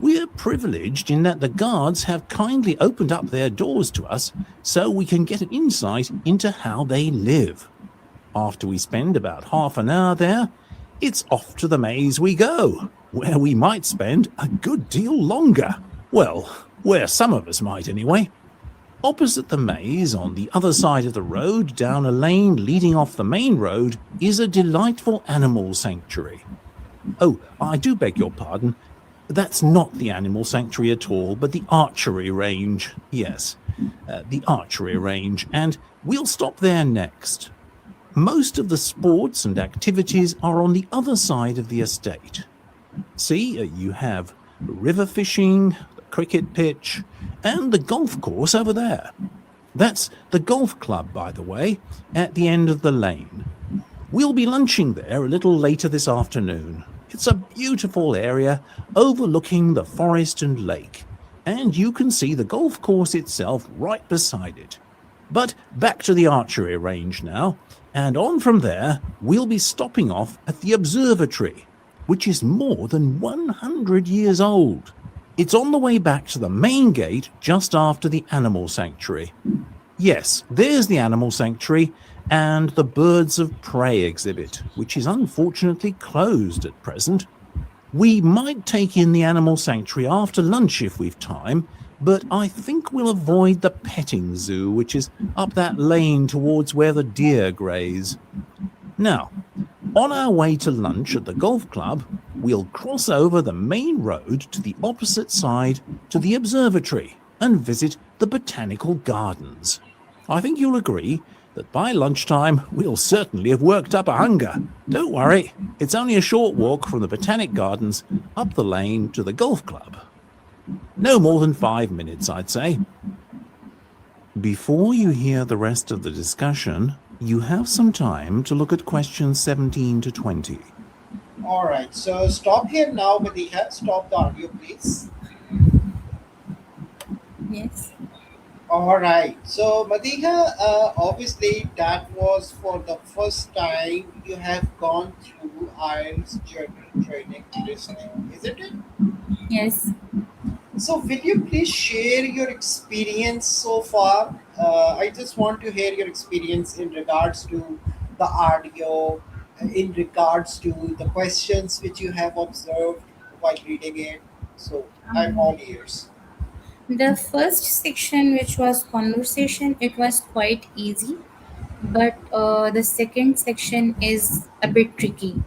We're privileged in that the guards have kindly opened up their doors to us so we can get an insight into how they live. After we spend about half an hour there, it's off to the maze we go, where we might spend a good deal longer. Well, where some of us might anyway. Opposite the maze, on the other side of the road, down a lane leading off the main road, is a delightful animal sanctuary. Oh, I do beg your pardon. That's not the animal sanctuary at all, but the archery range. Yes, the archery range, and we'll stop there next. Most of the sports and activities are on the other side of the estate. See, you have river fishing, the cricket pitch, and the golf course over there. That's the golf club, by the way, at the end of the lane. We'll be lunching there a little later this afternoon. It's a beautiful area overlooking the forest and lake, and you can see the golf course itself right beside it. But back to the archery range now, and on from there, we'll be stopping off at the observatory, which is more than 100 years old. It's on the way back to the main gate just after the animal sanctuary. Yes, there's the animal sanctuary and the birds of prey exhibit, which is unfortunately closed at present. We might take in the animal sanctuary after lunch if we've time, but I think we'll avoid the petting zoo, which is up that lane towards where the deer graze. Now, on our way to lunch at the golf club, we'll cross over the main road to the opposite side to the observatory and visit the botanical gardens. I think you'll agree that by lunchtime we'll certainly have worked up a hunger. Don't worry, it's only a short walk from the botanic gardens up the lane to the golf club. No more than 5 minutes, I'd say. Before you hear the rest of the discussion, you have some time to look at questions 17 to 20. All right, so stop here now, Madiha. Stop the audio, please. Yes. All right, so Madiha, obviously that was for the first time you have gone through IELTS journal training listening, isn't it? Yes. So, will you please share your experience so far? I just want to hear your experience in regards to the audio, in regards to the questions which you have observed while reading it. So, I'm all ears. The first section, which was conversation, it was quite easy, but the second section is a bit tricky.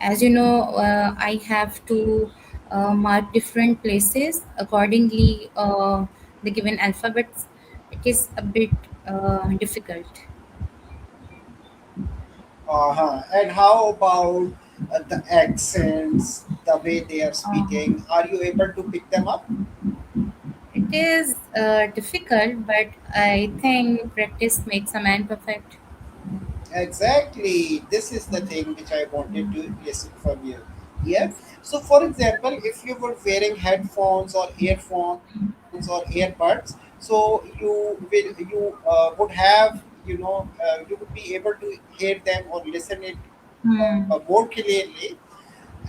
As you know, I have to mark different places accordingly the given alphabets. It is a bit difficult. Uh-huh. And how about the accents, the way they are Uh, speaking? Are you able to pick them up? it is difficult, but I think practice makes a man perfect. Exactly. This is the thing which I wanted to listen from you. Yeah. So, for example, if you were wearing headphones or earphones or earbuds, so you would have you would be able to hear them or listen it Hmm. more clearly.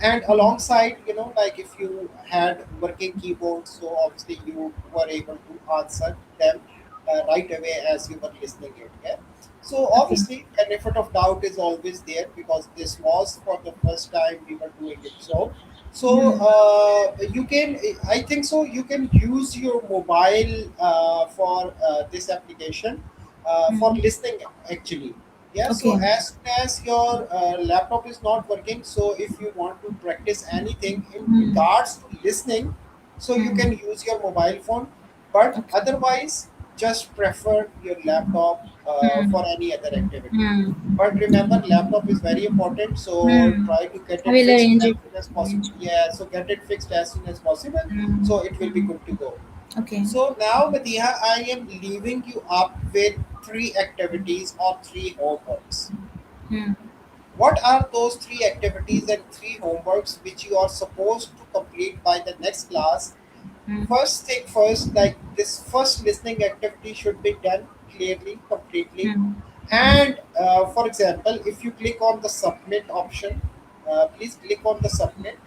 And alongside, like if you had working keyboards, so obviously you were able to answer them right away as you were listening it. Yeah. So obviously, benefit of doubt is always there because this was for the first time we were doing it. So you can, I think so. You can use your mobile for this application for listening actually. Yeah. So Okay. as soon as your laptop is not working, so if you want to practice anything in regards to listening, so you can use your mobile phone. But Okay. otherwise, just prefer your laptop for any other activity. Hmm. But remember, laptop is very important, so try to get I it will fixed arrange as it. soon as possible. Yeah, so get it fixed as soon as possible, so it will be good to go. Okay. So now, Madiha, I am leaving you up with 3 activities or 3 homeworks. Hmm. What are those 3 activities and 3 homeworks which you are supposed to complete by the next class? First thing first, like this first listening activity should be done clearly, completely. And for example, if you click on the submit option, please click on the submit.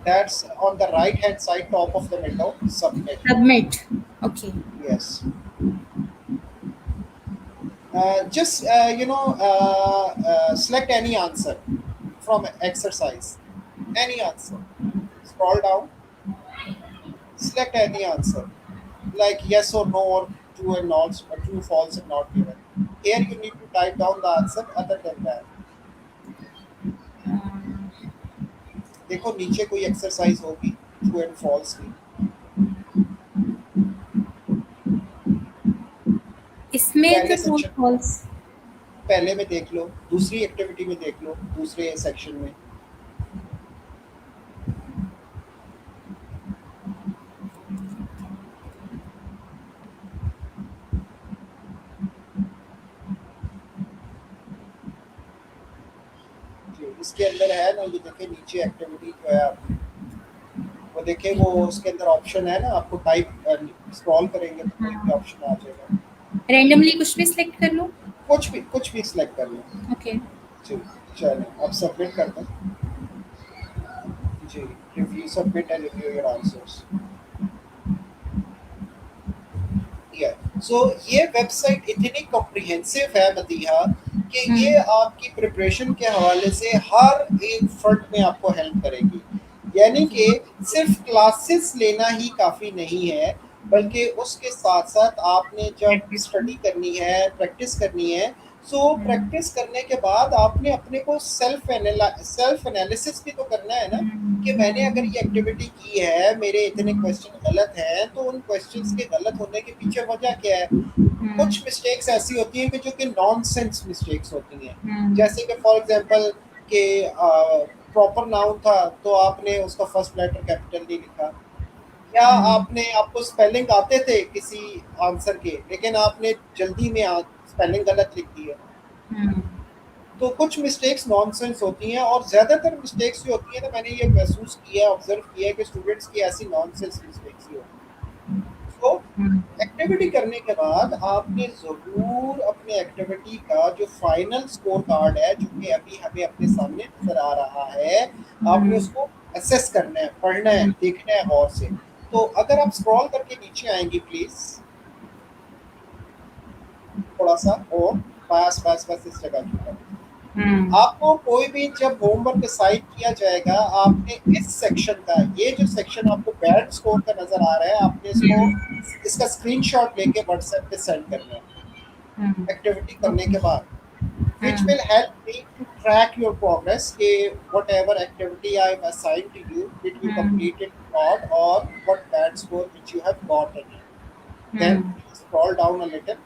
That's on the right hand side top of the window. Submit. Submit. Okay. Yes. Just select any answer from exercise. Any answer. Scroll down. Select any answer, like yes or no, or true and not, or true, false, and not given. Here you need to type down the answer other than that. देखो नीचे कोई exercise होगी true and false की. इसमें पहले तो true section- false. पहले में देख लो, दूसरी एक्टिविटी में देख लो, दूसरे सेक्शन में. इसके अंदर है ना, ये देखे नीचे एक्टिविटी जो है आपकी, वो देखे वो उसके अंदर ऑप्शन है ना, आपको टाइप स्क्रॉल करेंगे तो कोई भी ऑप्शन आ जाएगा. रैंडमली कुछ भी सिलेक्ट कर लो. कुछ भी सिलेक्ट कर लो. ओके. चलो अब सबमिट कर दो जी. Review, submit and review your answers. So ये वेबसाइट इतनी कॉम्प्रिहेंसिव है मदीहा कि ये आपकी प्रिपरेशन के हवाले से हर एक फ्रंट में आपको हेल्प करेगी. यानी कि सिर्फ क्लासेस लेना ही काफ़ी नहीं है, बल्कि उसके साथ साथ आपने जब स्टडी करनी है, प्रैक्टिस करनी है, सो प्रैक्टिस करने के बाद आपने अपने को सेल्फ एनालिसिस भी तो करना है ना, कि मैंने अगर ये एक्टिविटी की है, मेरे इतने क्वेश्चन गलत हैं, तो उन क्वेश्चंस के गलत होने के पीछे वजह क्या है. कुछ मिस्टेक्स ऐसी होती हैं कि जो कि नॉनसेंस मिस्टेक्स होती हैं. जैसे कि फॉर एग्जांपल कि प्रॉपर नाउन था तो आपने उसका फर्स्ट लेटर कैपिटल नहीं लिखा, या आपको स्पेलिंग आते थे किसी आंसर के, लेकिन आपने जल्दी में स्पेलिंग गलत लिख दी है. तो कुछ मिस्टेक्स नॉनसेंस होती हैं, और ज़्यादातर मिस्टेक्स जो होती हैं ना, मैंने ये महसूस किया, ऑब्जर्व किया है कि स्टूडेंट्स की ऐसी नॉनसेंस मिस्टेक्स ही होती हैं. तो एक्टिविटी करने के बाद आपने ज़रूर अपने एक्टिविटी का जो फाइनल स्कोर कार्ड है, जो कि अभी हमें अपने सामने नजर आ रहा है, आपने उसको असेस करना है, पढ़ना है, देखना है गौर से. तो अगर आप स्क्रॉल करके नीचे आएंगी प्लीज, थोड़ा सा और पास इस जगह की. आपको कोई भी जब होमवर्क असाइन किया जाएगा, आपने इस सेक्शन का, ये जो सेक्शन आपको बैड स्कोर का नजर आ रहा है, आपने इसका स्क्रीनशॉट लेके व्हाट्सएप पे सेंड करना है एक्टिविटी करने के बाद, which will help me to track your progress, कि whatever activity I have assigned to you, did you complete it or not, or what bad score which you have gotten. Then scroll down a little.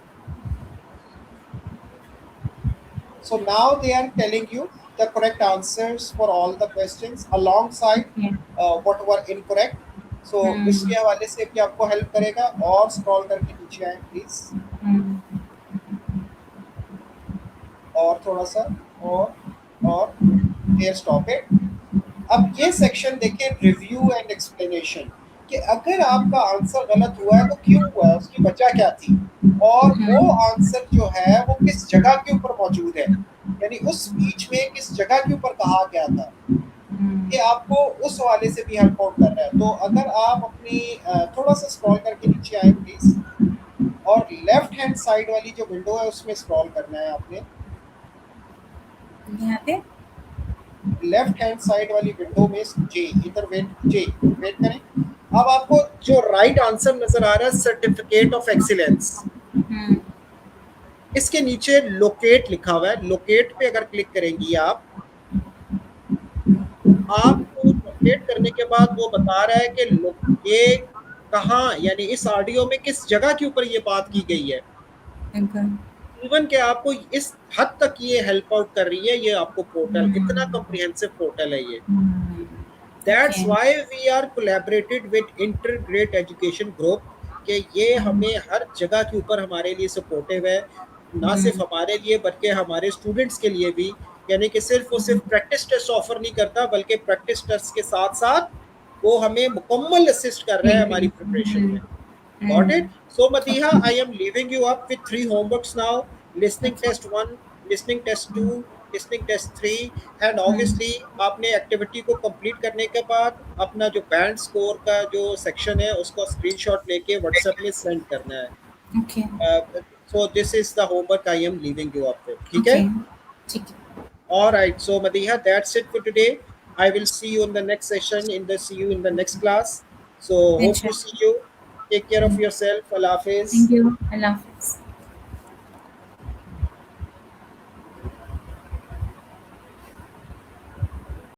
So now they are telling you the correct answers for all the questions alongside what were incorrect. So इसके हवाले से भी आपको help करेगा. और scroll करके नीचे आए प्लीज, और थोड़ा सा और here stop it. अब ये सेक्शन देखें, रिव्यू एंड एक्सप्लेनेशन, कि अगर आपका आंसर गलत हुआ है तो क्यों हुआ है, उसकी वजह क्या थी, और वो आंसर जो है वो किस जगह के ऊपर मौजूद है, यानी उस स्पीच में किस जगह के ऊपर कहा गया था. ये आपको उस हवाले से भी हेल्प आउट कर रहा है। तो अगर आप अपनी थोड़ा सा स्क्रॉल करके नीचे आए प्लीज, और लेफ्ट हैंड साइड वाली जो विंडो है उसमें स्क्रॉल करना है आपने। यहाँ पे लेफ्ट हैंड साइड वाली विंडो में जे, इधर वेट करें। अब आपको जो राइट आंसर नजर आ रहा है सर्टिफिकेट ऑफ एक्सीलेंस, इसके नीचे लोकेट लिखा हुआ है। लोकेट पे अगर क्लिक करेंगी आपको लोकेट करने के बाद वो बता रहा है कि ये कहाँ, यानी इस ऑडियो में किस जगह के ऊपर ये बात की गई है। इवन के आपको इस हद तक ये हेल्प आउट कर रही है, ये आपको पोर्टल, इतना कॉम्प्रिहेंसिव पोर्टल है ये। That's why we are collaborated with integrate education group, कि ये हमें हर जगह के ऊपर हमारे लिए सपोर्टिव है, ना सिर्फ हमारे लिए बल्कि हमारे स्टूडेंट्स के लिए भी। यानी कि सिर्फ प्रैक्टिस टेस्ट ऑफर नहीं करता, बल्कि प्रैक्टिस टेस्ट के साथ साथ वो हमें मुकम्मल असिस्ट कर रहा है हमारी प्रिपरेशन में। Got it? So Madiha, I am leaving you up with 3 homeworks now: listening test 1, listening test 2, listening test 3, and obviously आपने एक्टिविटी को कंप्लीट करने के बाद अपना जो बैंड स्कोर का जो सेक्शन है उसको स्क्रीनशॉट लेके व्हाट्सएप में सेंड करना है। Okay, So this is the homework I am leaving you up with. ठीक है? ठीक है। All right. So Madiha, that's it for today. I will see you in the next session. See you in the next class. So hope to see you. Take care of yourself. Allah Hafiz. Thank you. Allah Hafiz.